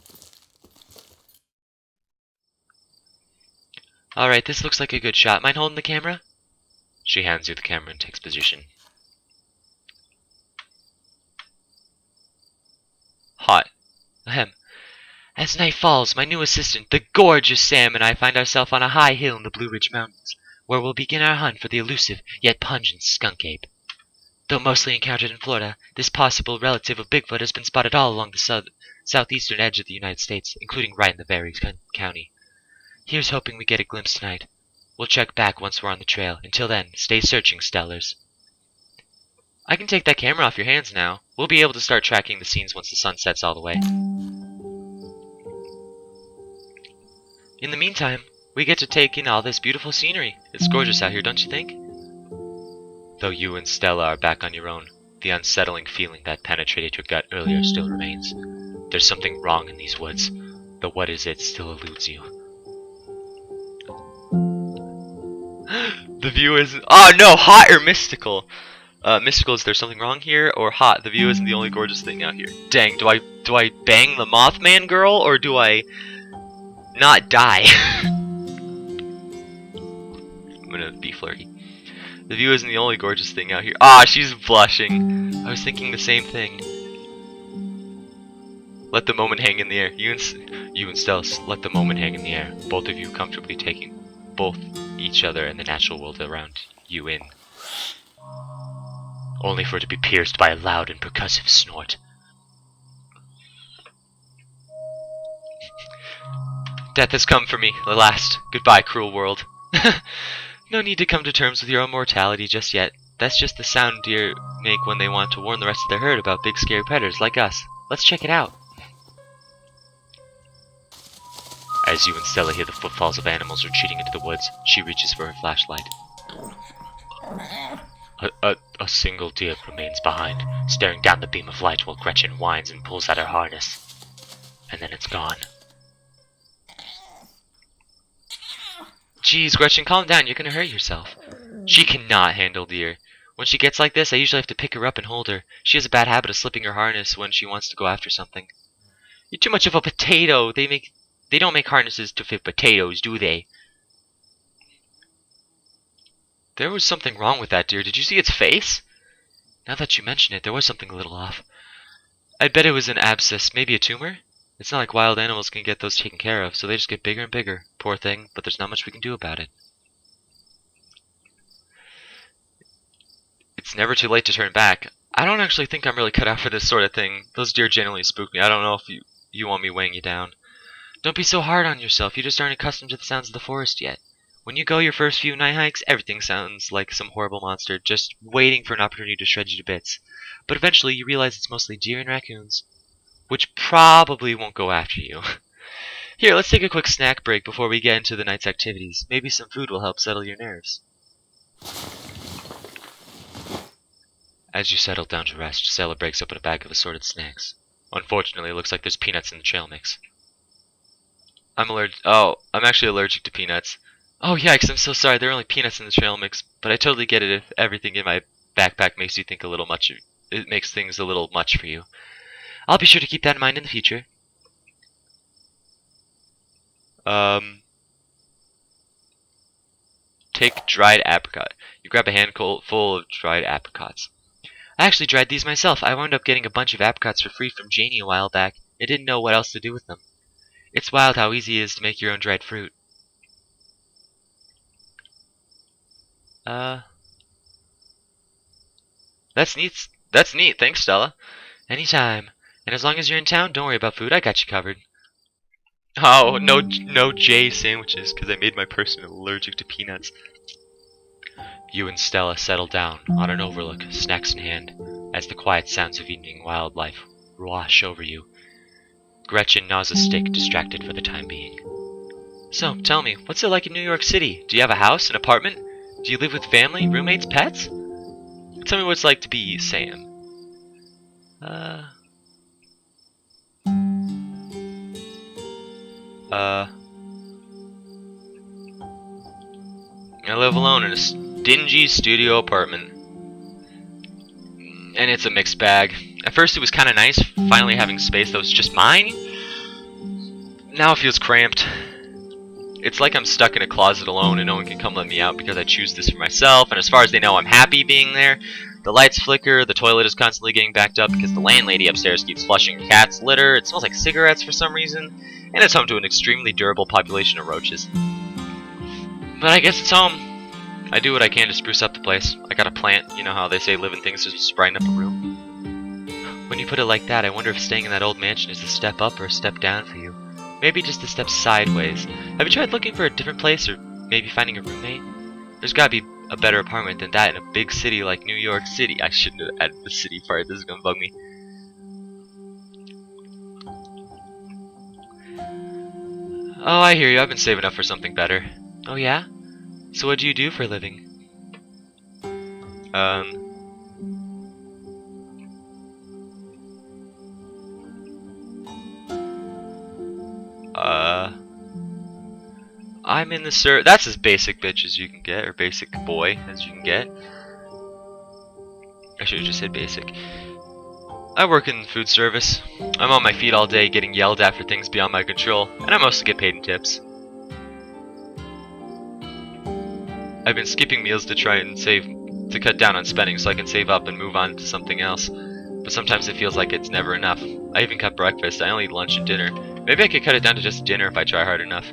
Alright, this looks like a good shot. Mind holding the camera? She hands you the camera and takes position. Hot. Ahem. As night falls, my new assistant, the gorgeous Sam, and I find ourselves on a high hill in the Blue Ridge Mountains, where we'll begin our hunt for the elusive yet pungent skunk ape. Though mostly encountered in Florida, this possible relative of Bigfoot has been spotted all along the southeastern edge of the United States, including right in the Berry County. Here's hoping we get a glimpse tonight. We'll check back once we're on the trail. Until then, stay searching, Stellars. I can take that camera off your hands now. We'll be able to start tracking the scenes once the sun sets all the way. In the meantime, we get to take in all this beautiful scenery. It's gorgeous out here, don't you think? Though you and Stella are back on your own, the unsettling feeling that penetrated your gut earlier still remains. There's something wrong in these woods. The what is it still eludes you. The view is... Oh no! Hot or mystical? Mystical, is there something wrong here? Or hot, the view isn't the only gorgeous thing out here. Dang, do I bang the Mothman girl? Or do I... not die? I'm gonna be flirty. The view isn't the only gorgeous thing out here. Ah, she's blushing. I was thinking the same thing. Let the moment hang in the air. You and Stella, let the moment hang in the air. Both of you comfortably taking both each other and the natural world around you in. Only for it to be pierced by a loud and percussive snort. Death has come for me, at last. Goodbye, cruel world. No need to come to terms with your own mortality just yet. That's just the sound deer make when they want to warn the rest of their herd about big scary predators like us. Let's check it out. As you and Stella hear the footfalls of animals retreating into the woods, she reaches for her flashlight. A single deer remains behind, staring down the beam of light while Gretchen whines and pulls at her harness. And then it's gone. Jeez, Gretchen, calm down. You're gonna hurt yourself. She cannot handle deer. When she gets like this, I usually have to pick her up and hold her. She has a bad habit of slipping her harness when she wants to go after something. You're too much of a potato. They don't make harnesses to fit potatoes, do they? There was something wrong with that deer. Did you see its face? Now that you mention it, there was something a little off. I bet it was an abscess, maybe a tumor? It's not like wild animals can get those taken care of, so they just get bigger and bigger. Poor thing, but there's not much we can do about it. It's never too late to turn back. I don't actually think I'm really cut out for this sort of thing. Those deer generally spook me. I don't know if you want me weighing you down. Don't be so hard on yourself. You just aren't accustomed to the sounds of the forest yet. When you go your first few night hikes, everything sounds like some horrible monster just waiting for an opportunity to shred you to bits. But eventually you realize it's mostly deer and raccoons, which probably won't go after you. Here, let's take a quick snack break before we get into the night's activities. Maybe some food will help settle your nerves. As you settle down to rest, Stella breaks open a bag of assorted snacks. Unfortunately, it looks like there's peanuts in the trail mix. I'm actually allergic to peanuts. Oh yikes, I'm so sorry, there are only peanuts in the trail mix, but I totally get it if everything in my backpack makes you think a little much. It makes things a little much for you. I'll be sure to keep that in mind in the future. Take dried apricot. You grab a handful full of dried apricots. I actually dried these myself. I wound up getting a bunch of apricots for free from Janie a while back. I didn't know what else to do with them. It's wild how easy it is to make your own dried fruit. That's neat. That's neat. Thanks, Stella. Anytime. And as long as you're in town, don't worry about food. I got you covered. Oh, no J sandwiches, because I made my person allergic to peanuts. You and Stella settle down on an overlook, snacks in hand, as the quiet sounds of evening wildlife wash over you. Gretchen gnaws a stick, distracted for the time being. So, tell me, what's it like in New York City? Do you have a house, an apartment? Do you live with family, roommates, pets? Tell me what it's like to be Sam. I live alone in a dingy studio apartment. And it's a mixed bag. At first it was kind of nice, finally having space that was just mine. Now it feels cramped. It's like I'm stuck in a closet alone and no one can come let me out because I choose this for myself, and as far as they know, I'm happy being there. The lights flicker, the toilet is constantly getting backed up because the landlady upstairs keeps flushing cat's litter, it smells like cigarettes for some reason, and it's home to an extremely durable population of roaches. But I guess it's home. I do what I can to spruce up the place. I got a plant, you know how they say living things just brighten up a room? When you put it like that, I wonder if staying in that old mansion is a step up or a step down for you. Maybe just a step sideways. Have you tried looking for a different place or maybe finding a roommate? There's gotta be a better apartment than that in a big city like New York City. I shouldn't have added the city part, this is gonna bug me. Oh, I hear you, I've been saving up for something better. Oh yeah? So what do you do for a living? I'm in the that's as basic bitch as you can get, or basic boy as you can get. I should have just said basic. I work in food service. I'm on my feet all day getting yelled at for things beyond my control, and I mostly get paid in tips. I've been skipping meals to try and to cut down on spending so I can save up and move on to something else. But sometimes it feels like it's never enough. I even cut breakfast, I only eat lunch and dinner. Maybe I could cut it down to just dinner if I try hard enough.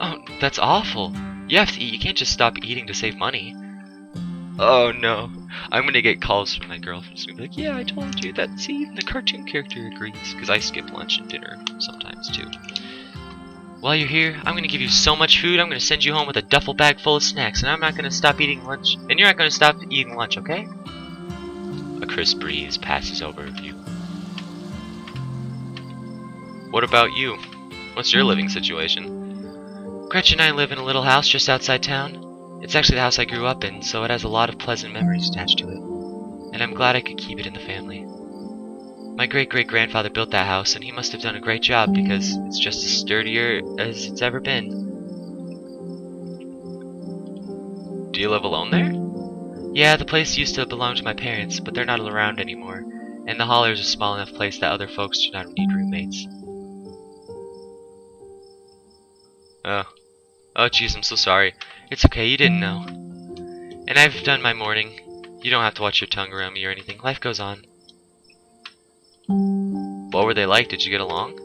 Oh, that's awful. You have to eat, you can't just stop eating to save money. Oh no. I'm gonna get calls from my girlfriend. She's gonna be like, yeah, I told you that. See, even the cartoon character agrees. Because I skip lunch and dinner sometimes too. While you're here, I'm gonna give you so much food, I'm gonna send you home with a duffel bag full of snacks, and I'm not gonna stop eating lunch. And you're not gonna stop eating lunch, okay? A crisp breeze passes over you. What about you? What's your living situation? Gretchen and I live in a little house just outside town. It's actually the house I grew up in, so it has a lot of pleasant memories attached to it. And I'm glad I could keep it in the family. My great-great-grandfather built that house, and he must have done a great job because it's just as sturdier as it's ever been. Do you live alone there? Yeah, the place used to belong to my parents, but they're not around anymore, and the Holler is a small enough place that other folks do not need roommates. Oh jeez, I'm so sorry. It's okay, you didn't know. And I've done my morning. You don't have to watch your tongue around me or anything. Life goes on. What were they like? Did you get along?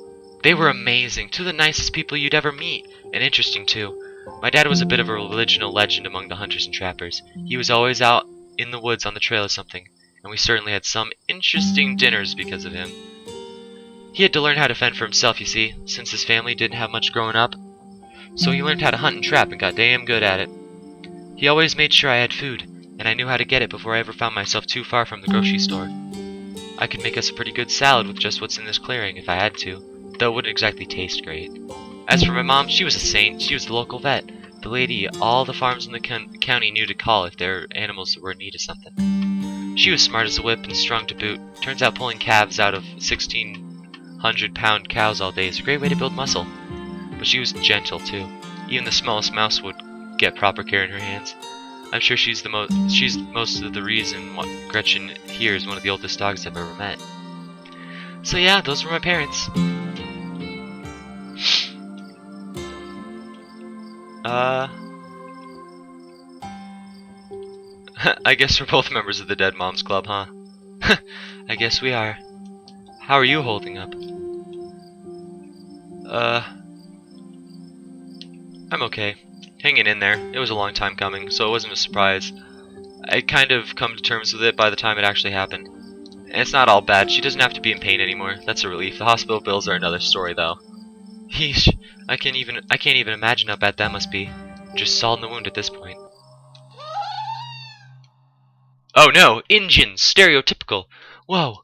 They were amazing. Two of the nicest people you'd ever meet. And interesting, too. My dad was a bit of a religional legend among the hunters and trappers. He was always out in the woods on the trail or something. And we certainly had some interesting dinners because of him. He had to learn how to fend for himself, you see, since his family didn't have much growing up. So he learned how to hunt and trap and got damn good at it. He always made sure I had food, and I knew how to get it before I ever found myself too far from the grocery store. I could make us a pretty good salad with just what's in this clearing if I had to, though it wouldn't exactly taste great. As for my mom, she was a saint. She was the local vet, the lady all the farms in the county knew to call if their animals were in need of something. She was smart as a whip and strong to boot. Turns out pulling calves out of 1,600-pound cows all day is a great way to build muscle. But she was gentle too. Even the smallest mouse would get proper care in her hands. I'm sure she's most of the reason why Gretchen here is one of the oldest dogs I've ever met. So yeah, those were my parents. I guess we're both members of the Dead Moms Club, huh? I guess we are. How are you holding up? I'm okay. Hanging in there. It was a long time coming, so it wasn't a surprise. I'd kind of come to terms with it by the time it actually happened. And it's not all bad. She doesn't have to be in pain anymore. That's a relief. The hospital bills are another story, though. Yeesh. I can't even imagine how bad that must be. Just salt in the wound at this point. Oh no! Injun! Stereotypical! Whoa!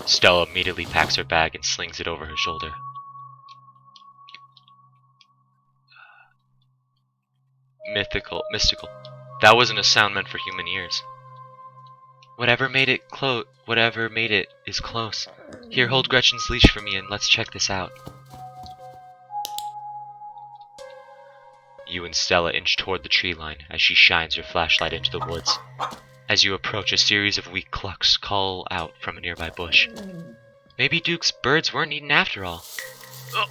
Stella immediately packs her bag and slings it over her shoulder. Mystical. That wasn't a sound meant for human ears. Whatever made it is close. Here, hold Gretchen's leash for me and let's check this out. You and Stella inch toward the tree line as she shines her flashlight into the woods. As you approach, a series of weak clucks call out from a nearby bush. Maybe Duke's birds weren't eaten after all. Oh.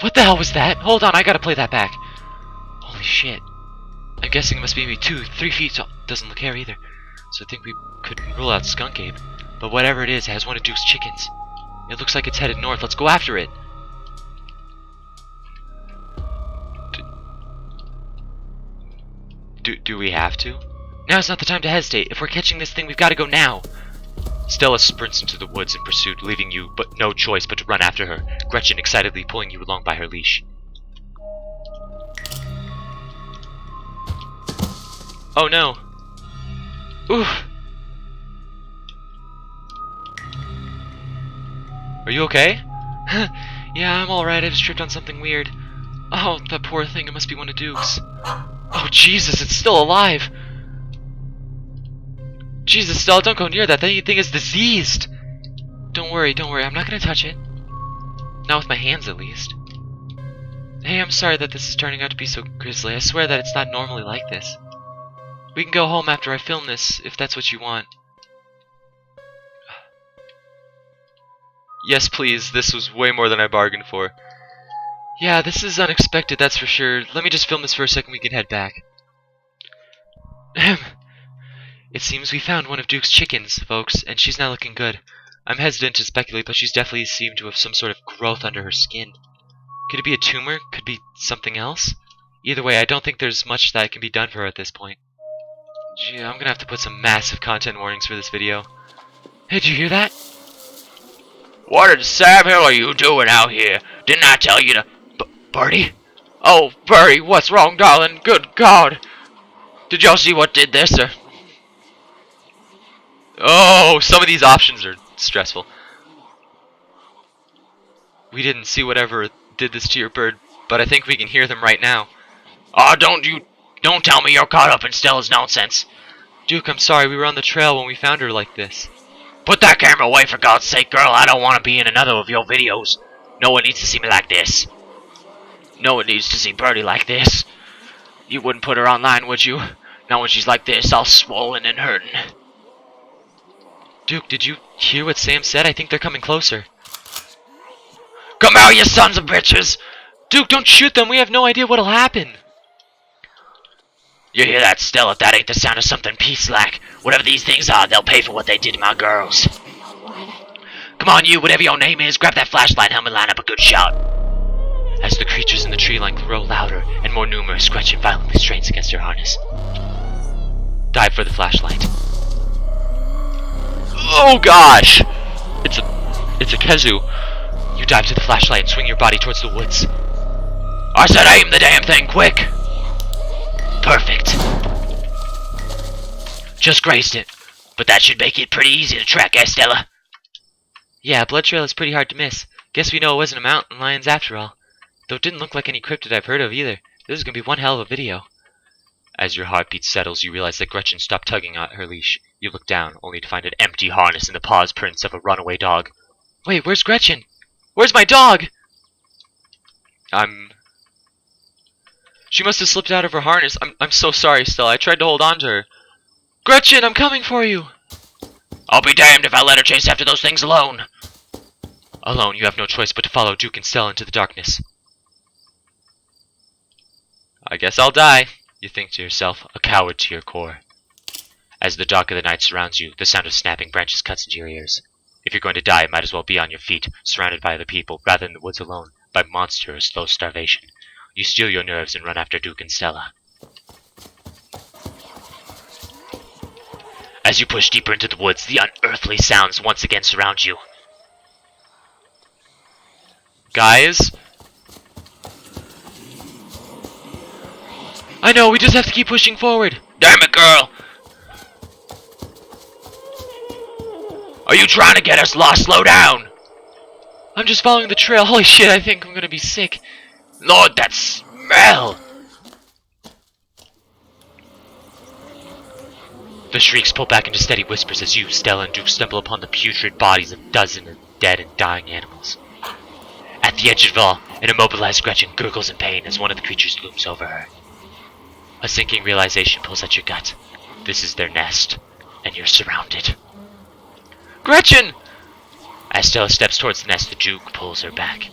What the hell was that? Hold on, I gotta play that back. Holy shit. I'm guessing it must be maybe 2-3 feet tall. Doesn't look hair either. So I think we could rule out Skunk Ape. But whatever it is, it has one of Duke's chickens. It looks like it's headed north. Let's go after it. Do we have to? Now's not the time to hesitate. If we're catching this thing, we've got to go now. Stella sprints into the woods in pursuit, leaving you but no choice but to run after her, Gretchen excitedly pulling you along by her leash. Oh no. Oof. Are you okay? Yeah, I'm alright. I just tripped on something weird. Oh, that poor thing. It must be one of Duke's. Oh, Jesus, it's still alive! Jesus, Stella, don't go near that. That thing is diseased! Don't worry, I'm not gonna touch it. Not with my hands, at least. Hey, I'm sorry that this is turning out to be so grisly. I swear that it's not normally like this. We can go home after I film this, if that's what you want. Yes, please. This was way more than I bargained for. Yeah, this is unexpected, that's for sure. Let me just film this for a second, we can head back. It seems we found one of Duke's chickens, folks, and she's not looking good. I'm hesitant to speculate, but she's definitely seemed to have some sort of growth under her skin. Could it be a tumor? Could be something else? Either way, I don't think there's much that can be done for her at this point. Gee, I'm gonna have to put some massive content warnings for this video. Hey, did you hear that? What in Sam Hill are you doing out here? Didn't I tell you to... Birdie? Oh, Birdie, what's wrong, darling? Good God! Did y'all see what did this, or... Oh, some of these options are stressful. We didn't see whatever did this to your bird, but I think we can hear them right now. Oh, don't tell me you're caught up in Stella's nonsense. Duke, I'm sorry, we were on the trail when we found her like this. Put that camera away, for God's sake, girl. I don't want to be in another of your videos. No one needs to see me like this. No one needs to see Birdie like this. You wouldn't put her online, would you? Not when she's like this, all swollen and hurting. Duke, did you hear what Sam said? I think they're coming closer. Come out, you sons of bitches! Duke, don't shoot them. We have no idea what'll happen. You hear that, Stella? That ain't the sound of something peace-like. Whatever these things are, they'll pay for what they did to my girls. Come on, you, whatever your name is, grab that flashlight, help me line up a good shot. As the creatures in the tree line grow louder and more numerous, Gretchen violently strains against her harness. Dive for the flashlight. Oh gosh! It's a kazoo. You dive to the flashlight and swing your body towards the woods. I said aim the damn thing, quick! Perfect. Just grazed it. But that should make it pretty easy to track, eh, Stella? Yeah, blood trail is pretty hard to miss. Guess we know it wasn't a mountain lions after all. Though it didn't look like any cryptid I've heard of either. This is gonna be one hell of a video. As your heartbeat settles, you realize that Gretchen stopped tugging at her leash. You look down, only to find an empty harness and the paws prints of a runaway dog. Wait, where's Gretchen? Where's my dog? She must have slipped out of her harness. I'm so sorry, Stella. I tried to hold on to her. Gretchen, I'm coming for you! I'll be damned if I let her chase after those things alone. Alone, you have no choice but to follow Duke and Stella into the darkness. I guess I'll die, you think to yourself, a coward to your core. As the dark of the night surrounds you, the sound of snapping branches cuts into your ears. If you're going to die, it might as well be on your feet, surrounded by other people, rather than in the woods alone, by monster or slow starvation. You steel your nerves and run after Duke and Stella. As you push deeper into the woods, the unearthly sounds once again surround you. Guys? I know, we just have to keep pushing forward. Damn it, girl! Are you trying to get us lost? Slow down! I'm just following the trail. Holy shit, I think I'm gonna be sick. Lord, that smell! The shrieks pull back into steady whispers as you, Stella, and Duke stumble upon the putrid bodies of dozens of dead and dying animals. At the edge of it all, an immobilized Gretchen gurgles in pain as one of the creatures looms over her. A sinking realization pulls at your gut. This is their nest, and you're surrounded. Gretchen! As Stella steps towards the nest, the Duke pulls her back.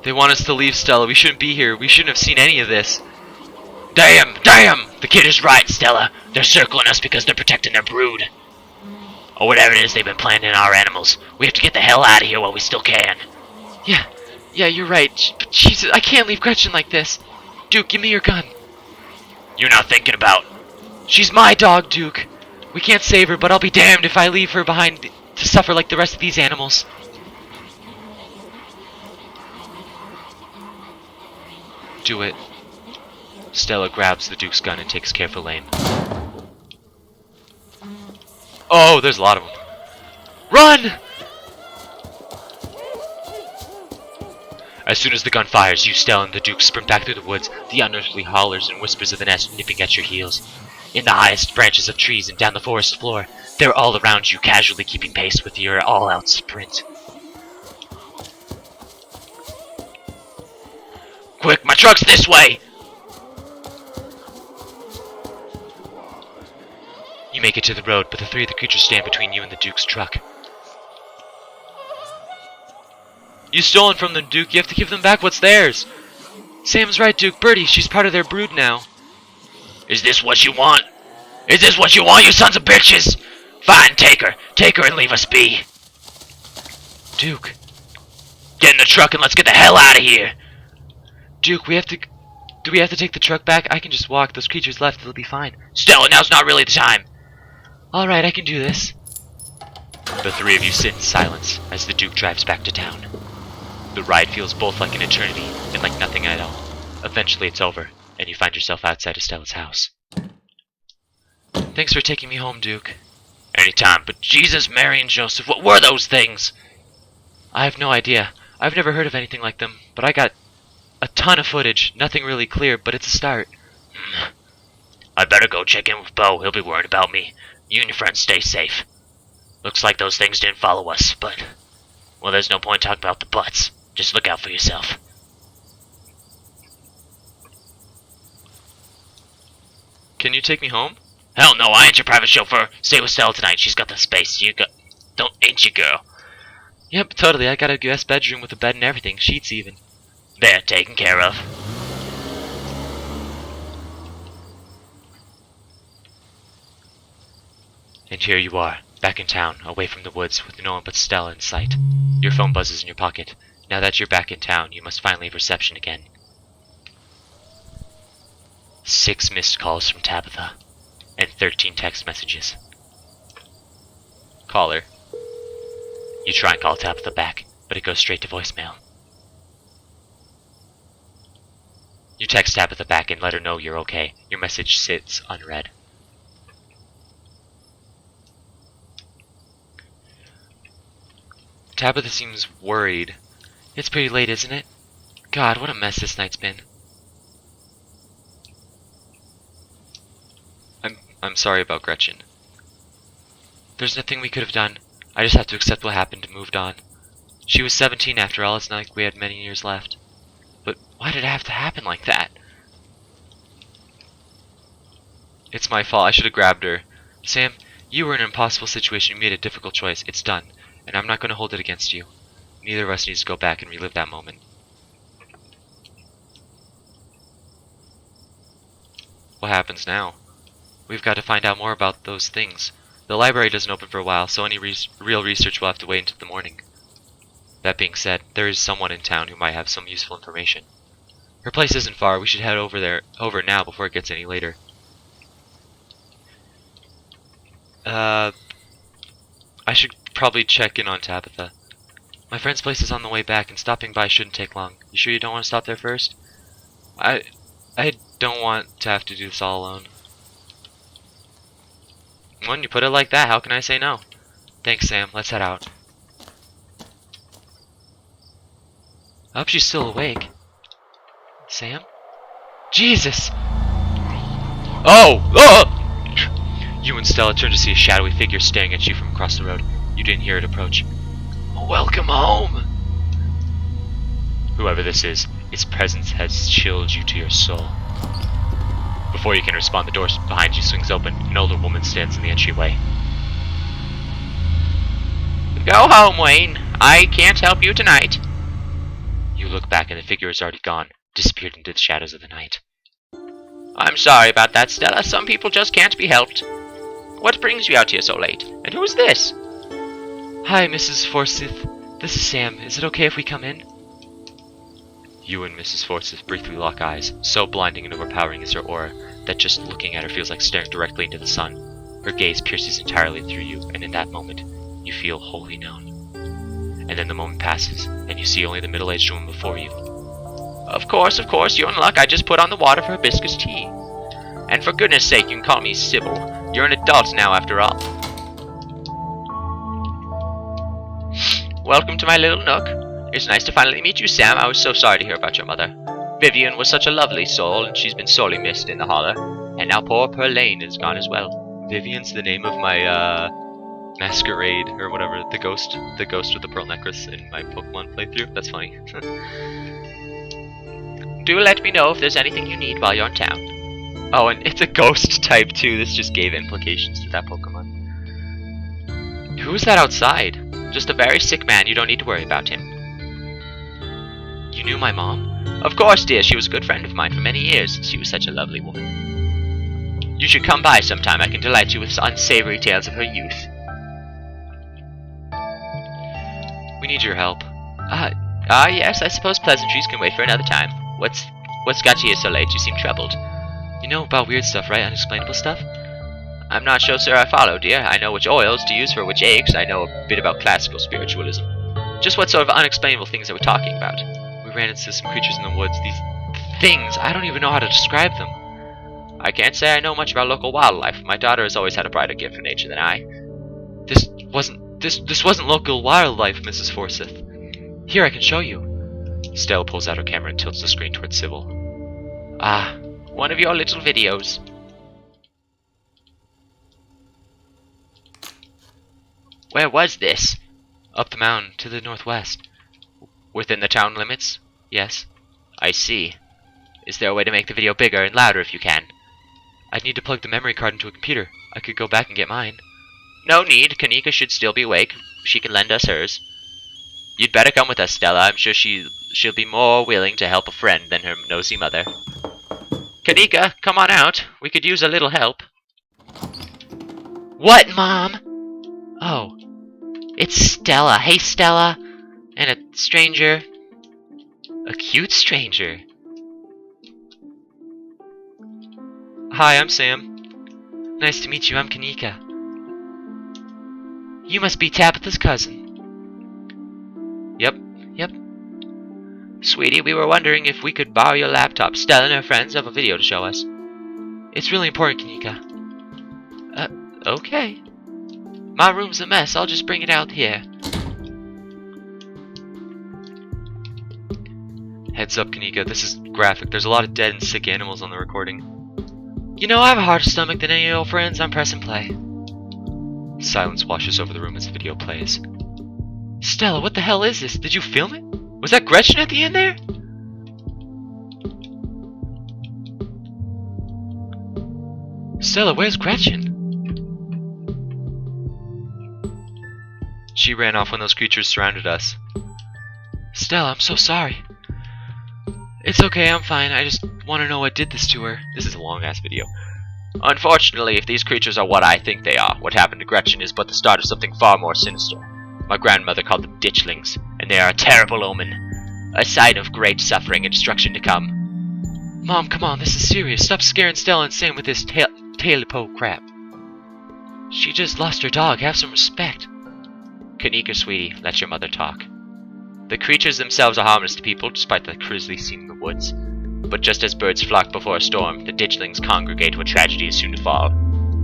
They want us to leave, Stella. We shouldn't be here. We shouldn't have seen any of this. Damn! Damn! The kid is right, Stella. They're circling us because they're protecting their brood. Or whatever it is they've been planning on our animals. We have to get the hell out of here while we still can. Yeah, you're right. But Jesus, I can't leave Gretchen like this. Duke, give me your gun. You're not thinking about... She's my dog, Duke. We can't save her, but I'll be damned if I leave her behind to suffer like the rest of these animals. Do it. Stella grabs the Duke's gun and takes careful aim. Oh, there's a lot of them. Run! As soon as the gun fires, you, Stella, and the Duke sprint back through the woods, the unearthly hollers and whispers of the nest nipping at your heels. In the highest branches of trees and down the forest floor, they're all around you, casually keeping pace with your all-out sprint. Quick, my truck's this way! You make it to the road, but the three of the creatures stand between you and the Duke's truck. You stolen from them, Duke. You have to give them back what's theirs. Sam's right, Duke. Birdie, she's part of their brood now. Is this what you want? Is this what you want, you sons of bitches? Fine, take her. Take her and leave us be. Duke. Get in the truck and let's get the hell out of here. Duke, do we have to take the truck back? I can just walk. Those creatures left. It'll be fine. Stella, now's not really the time. Alright, I can do this. The three of you sit in silence as the Duke drives back to town. The ride feels both like an eternity and like nothing at all. Eventually it's over, and you find yourself outside of Stella's house. Thanks for taking me home, Duke. Anytime, but Jesus, Mary, and Joseph, what were those things? I have no idea. I've never heard of anything like them, but I got a ton of footage. Nothing really clear, but it's a start. I better go check in with Bo. He'll be worried about me. You and your friends stay safe. Looks like those things didn't follow us, but... well, there's no point talking about the butts. Just look out for yourself. Can you take me home? Hell no, I ain't your private chauffeur. Stay with Stella tonight. She's got the space. You got... don't... ain't you, girl? Yep, totally. I got a guest bedroom with a bed and everything. Sheets even. There, taken care of. And here you are, back in town, away from the woods, with no one but Stella in sight. Your phone buzzes in your pocket. Now that you're back in town, you must finally have reception again. 6 missed calls from Tabitha, and 13 text messages. Call her. You try and call Tabitha back, but it goes straight to voicemail. You text Tabitha back and let her know you're okay. Your message sits unread. Tabitha seems worried. It's pretty late, isn't it? God, what a mess this night's been. I'm sorry about Gretchen. There's nothing we could have done. I just have to accept what happened and moved on. She was 17 after all. It's not like we had many years left. But why did it have to happen like that? It's my fault. I should have grabbed her. Sam, you were in an impossible situation. You made a difficult choice. It's done. And I'm not going to hold it against you. Neither of us needs to go back and relive that moment. What happens now? We've got to find out more about those things. The library doesn't open for a while, so any real research will have to wait until the morning. That being said, there is someone in town who might have some useful information. Her place isn't far. We should head over now before it gets any later. I should probably check in on Tabitha. My friend's place is on the way back, and stopping by shouldn't take long. You sure you don't want to stop there first? I don't want to have to do this all alone. When you put it like that, how can I say no? Thanks, Sam. Let's head out. I hope she's still awake. Sam? Jesus! Oh! Oh! You and Stella turn to see a shadowy figure staring at you from across the road. You didn't hear it approach. Welcome home! Whoever this is, its presence has chilled you to your soul. Before you can respond, the door behind you swings open. An older woman stands in the entryway. Go home, Wayne. I can't help you tonight. You look back and the figure is already gone, disappeared into the shadows of the night. I'm sorry about that, Stella. Some people just can't be helped. What brings you out here so late? And who is this? Hi, Mrs. Forsyth. This is Sam. Is it okay if we come in? You and Mrs. Forsyth briefly lock eyes, so blinding and overpowering is her aura that just looking at her feels like staring directly into the sun. Her gaze pierces entirely through you, and in that moment, you feel wholly known. And then the moment passes, and you see only the middle-aged woman before you. Of course, you're in luck. I just put on the water for hibiscus tea. And for goodness sake, you can call me Sybil. You're an adult now, after all. Welcome to my little nook. It's nice to finally meet you, Sam. I was so sorry to hear about your mother. Vivian was such a lovely soul, and she's been sorely missed in the Holler. And now poor Perlane is gone as well. Vivian's the name of my, masquerade, or whatever, the ghost with the pearl necklace in my Pokemon playthrough. That's funny. Do let me know if there's anything you need while you're in town. Oh, and it's a ghost type too. This just gave implications to that Pokemon. Who's that outside? Just a very sick man. You don't need to worry about him. You knew my mom? Of course, dear. She was a good friend of mine for many years. She was such a lovely woman. You should come by sometime. I can delight you with unsavory tales of her youth. We need your help. Yes, I suppose pleasantries can wait for another time. What's got you here so late? You seem troubled. You know about weird stuff, right? Unexplainable stuff? I'm not sure, sir, I follow, dear. I know which oils to use for which aches. I know a bit about classical spiritualism. Just what sort of unexplainable things are we talking about? We ran into some creatures in the woods. These things, I don't even know how to describe them. I can't say I know much about local wildlife. My daughter has always had a brighter gift for nature than I. This wasn't local wildlife, Mrs. Forsyth. Here, I can show you. Stella pulls out her camera and tilts the screen towards Sybil. Ah, one of your little videos. Where was this? Up the mountain, to the northwest. Within the town limits? Yes. I see. Is there a way to make the video bigger and louder if you can? I'd need to plug the memory card into a computer. I could go back and get mine. No need. Kanika should still be awake. She can lend us hers. You'd better come with us, Stella. I'm sure she'll be more willing to help a friend than her nosy mother. Kanika, come on out. We could use a little help. What, Mom? Oh. It's Stella. Hey, Stella. And a stranger. A cute stranger. Hi, I'm Sam. Nice to meet you. I'm Kanika. You must be Tabitha's cousin. Yep. Sweetie, we were wondering if we could borrow your laptop. Stella and her friends have a video to show us. It's really important, Kanika. Okay. My room's a mess. I'll just bring it out here. Heads up, Kanika. This is graphic. There's a lot of dead and sick animals on the recording. You know, I have a harder stomach than any of your friends. I'm pressing play. Silence washes over the room as the video plays. Stella, what the hell is this? Did you film it? Was that Gretchen at the end there? Stella, where's Gretchen? She ran off when those creatures surrounded us. Stella, I'm so sorry. It's okay, I'm fine. I just want to know what did this to her. This is a long-ass video. Unfortunately, if these creatures are what I think they are, what happened to Gretchen is but the start of something far more sinister. My grandmother called them ditchlings, and they are a terrible omen. A sign of great suffering and destruction to come. Mom, come on, this is serious. Stop scaring Stella and Sam with this tail-po crap. She just lost her dog. Have some respect. Kanika, sweetie, let your mother talk. The creatures themselves are harmless to people, despite the grisly scene in the woods. But just as birds flock before a storm, the ditchlings congregate when tragedy is soon to fall.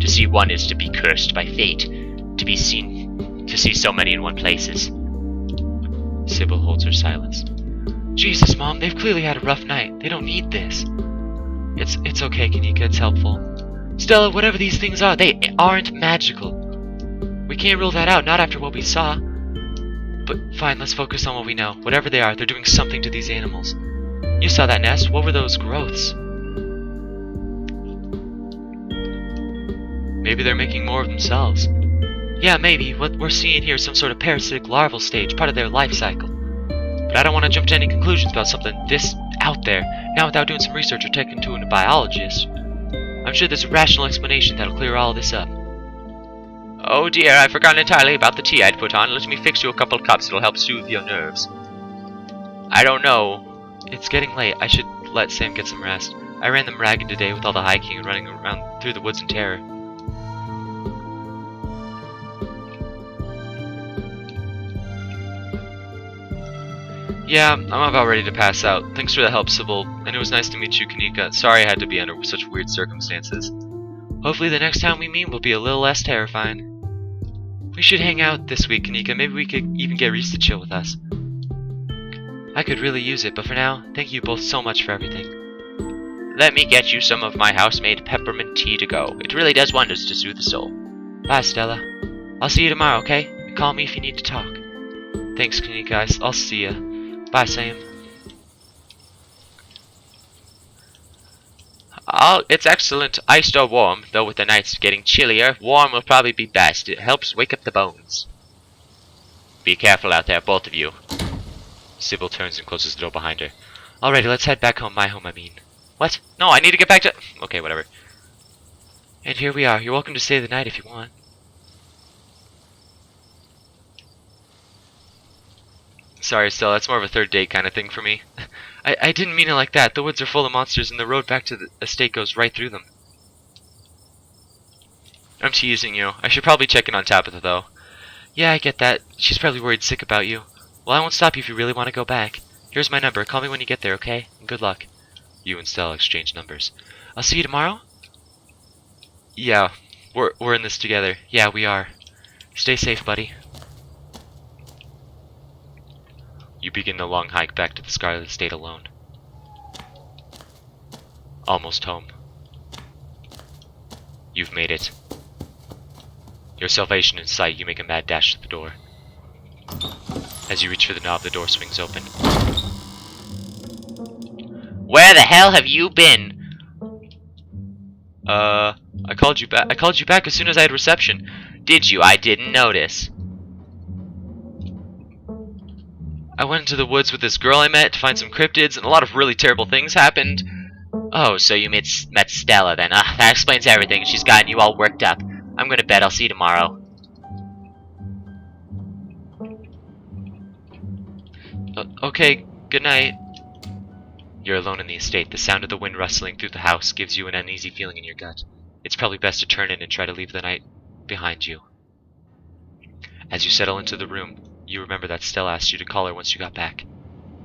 To see one is to be cursed by fate. To see so many in one places. Sybil holds her silence. Jesus, Mom, they've clearly had a rough night. They don't need this. It's okay, Kanika, it's helpful. Stella, whatever these things are, they aren't magical. We can't rule that out, not after what we saw. But fine, let's focus on what we know. Whatever they are, they're doing something to these animals. You saw that nest. What were those growths? Maybe they're making more of themselves. Yeah, maybe. What we're seeing here is some sort of parasitic larval stage, part of their life cycle. but I don't want to jump to any conclusions about something this out there, now without doing some research or taking to a biologist. I'm sure there's a rational explanation that'll clear all this up. Oh dear, I've forgotten entirely about the tea I'd put on. Let me fix you a couple of cups, it'll help soothe your nerves. I don't know. It's getting late, I should let Sam get some rest. I ran them ragged today with all the hiking and running around through the woods in terror. Yeah, I'm about ready to pass out. Thanks for the help, Sybil, and it was nice to meet you, Kanika. Sorry I had to be under such weird circumstances. Hopefully the next time we meet will be a little less terrifying. We should hang out this week, Kanika. Maybe we could even get Reese to chill with us. I could really use it, but for now, thank you both so much for everything. Let me get you some of my house-made peppermint tea to go. It really does wonders to soothe the soul. Bye, Stella. I'll see you tomorrow, okay? Call me if you need to talk. Thanks, Kanika. I'll see ya. Bye, Sam. It's excellent, iced or warm, though with the nights getting chillier, warm will probably be best. It helps wake up the bones. Be careful out there, both of you. Sybil turns and closes the door behind her. Alrighty, let's head back home. My home, I mean. What? No, I need to get back to... Okay, whatever. And here we are. You're welcome to stay the night if you want. Sorry, Stella, that's more of a third date kind of thing for me. I didn't mean it like that. The woods are full of monsters and the road back to the estate goes right through them. I'm teasing you. I should probably check in on Tabitha, though. Yeah, I get that. She's probably worried sick about you. Well, I won't stop you if you really want to go back. Here's my number. Call me when you get there, okay? And good luck. You and Stella exchange numbers. I'll see you tomorrow? Yeah, we're in this together. Yeah, we are. Stay safe, buddy. You begin the long hike back to the Scarlet Estate alone. Almost home. You've made it. Your salvation in sight, you make a mad dash to the door. As you reach for the knob, the door swings open. Where the hell have you been? I called you back. I called you back as soon as I had reception. Did you? I didn't notice. I went into the woods with this girl I met to find some cryptids, and a lot of really terrible things happened. Oh, so you met Stella then. That explains everything. She's gotten you all worked up. I'm going to bed. I'll see you tomorrow. Okay, good night. You're alone in the estate. The sound of the wind rustling through the house gives you an uneasy feeling in your gut. It's probably best to turn in and try to leave the night behind you. As you settle into the room, you remember that Stella asked you to call her once you got back.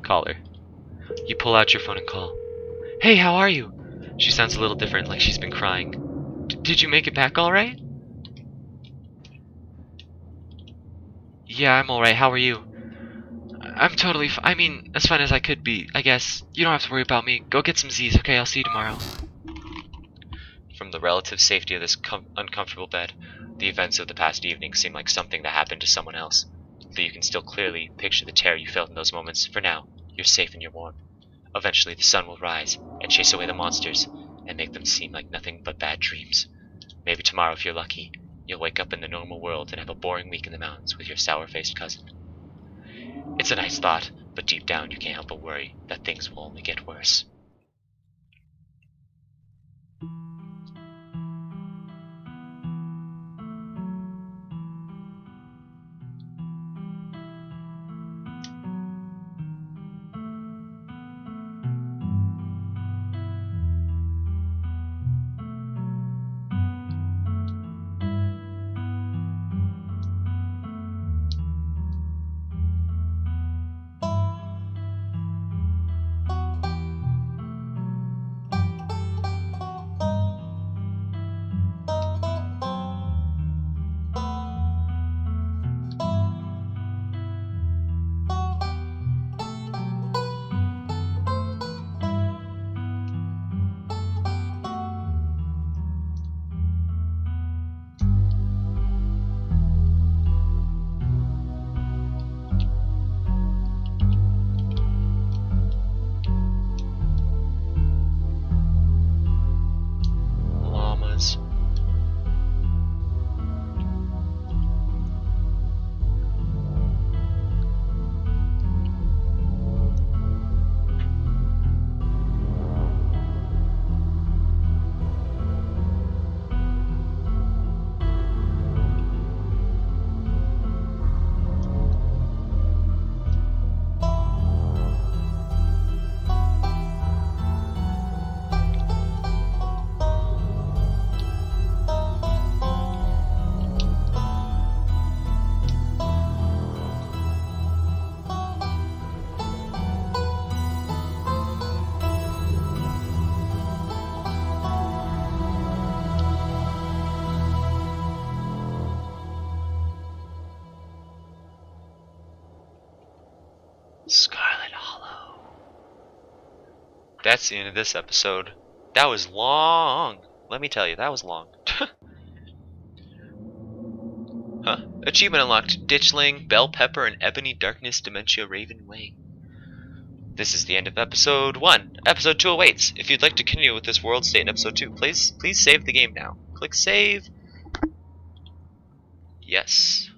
Call her. You pull out your phone and call. Hey, how are you? She sounds a little different, like she's been crying. Did you make it back alright? Yeah, I'm alright. How are you? I'm totally I mean, as fine as I could be, I guess. You don't have to worry about me. Go get some Z's, okay? I'll see you tomorrow. From the relative safety of this uncomfortable bed, the events of the past evening seem like something that happened to someone else. Though you can still clearly picture the terror you felt in those moments, for now, you're safe and you're warm. Eventually the sun will rise and chase away the monsters and make them seem like nothing but bad dreams. Maybe tomorrow, if you're lucky, you'll wake up in the normal world and have a boring week in the mountains with your sour-faced cousin. It's a nice thought, but deep down you can't help but worry that things will only get worse. That's the end of this episode. That was long. Let me tell you, that was long. Huh. Achievement unlocked. Ditchling, Bell Pepper, and Ebony Darkness Dementia Raven Way. This is the end of episode 1. Episode 2 awaits. If you'd like to continue with this world state in episode 2, please save the game now. Click save. Yes.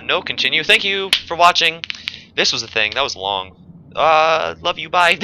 No, continue. Thank you for watching. This was a thing. That was long. Love you. Bye.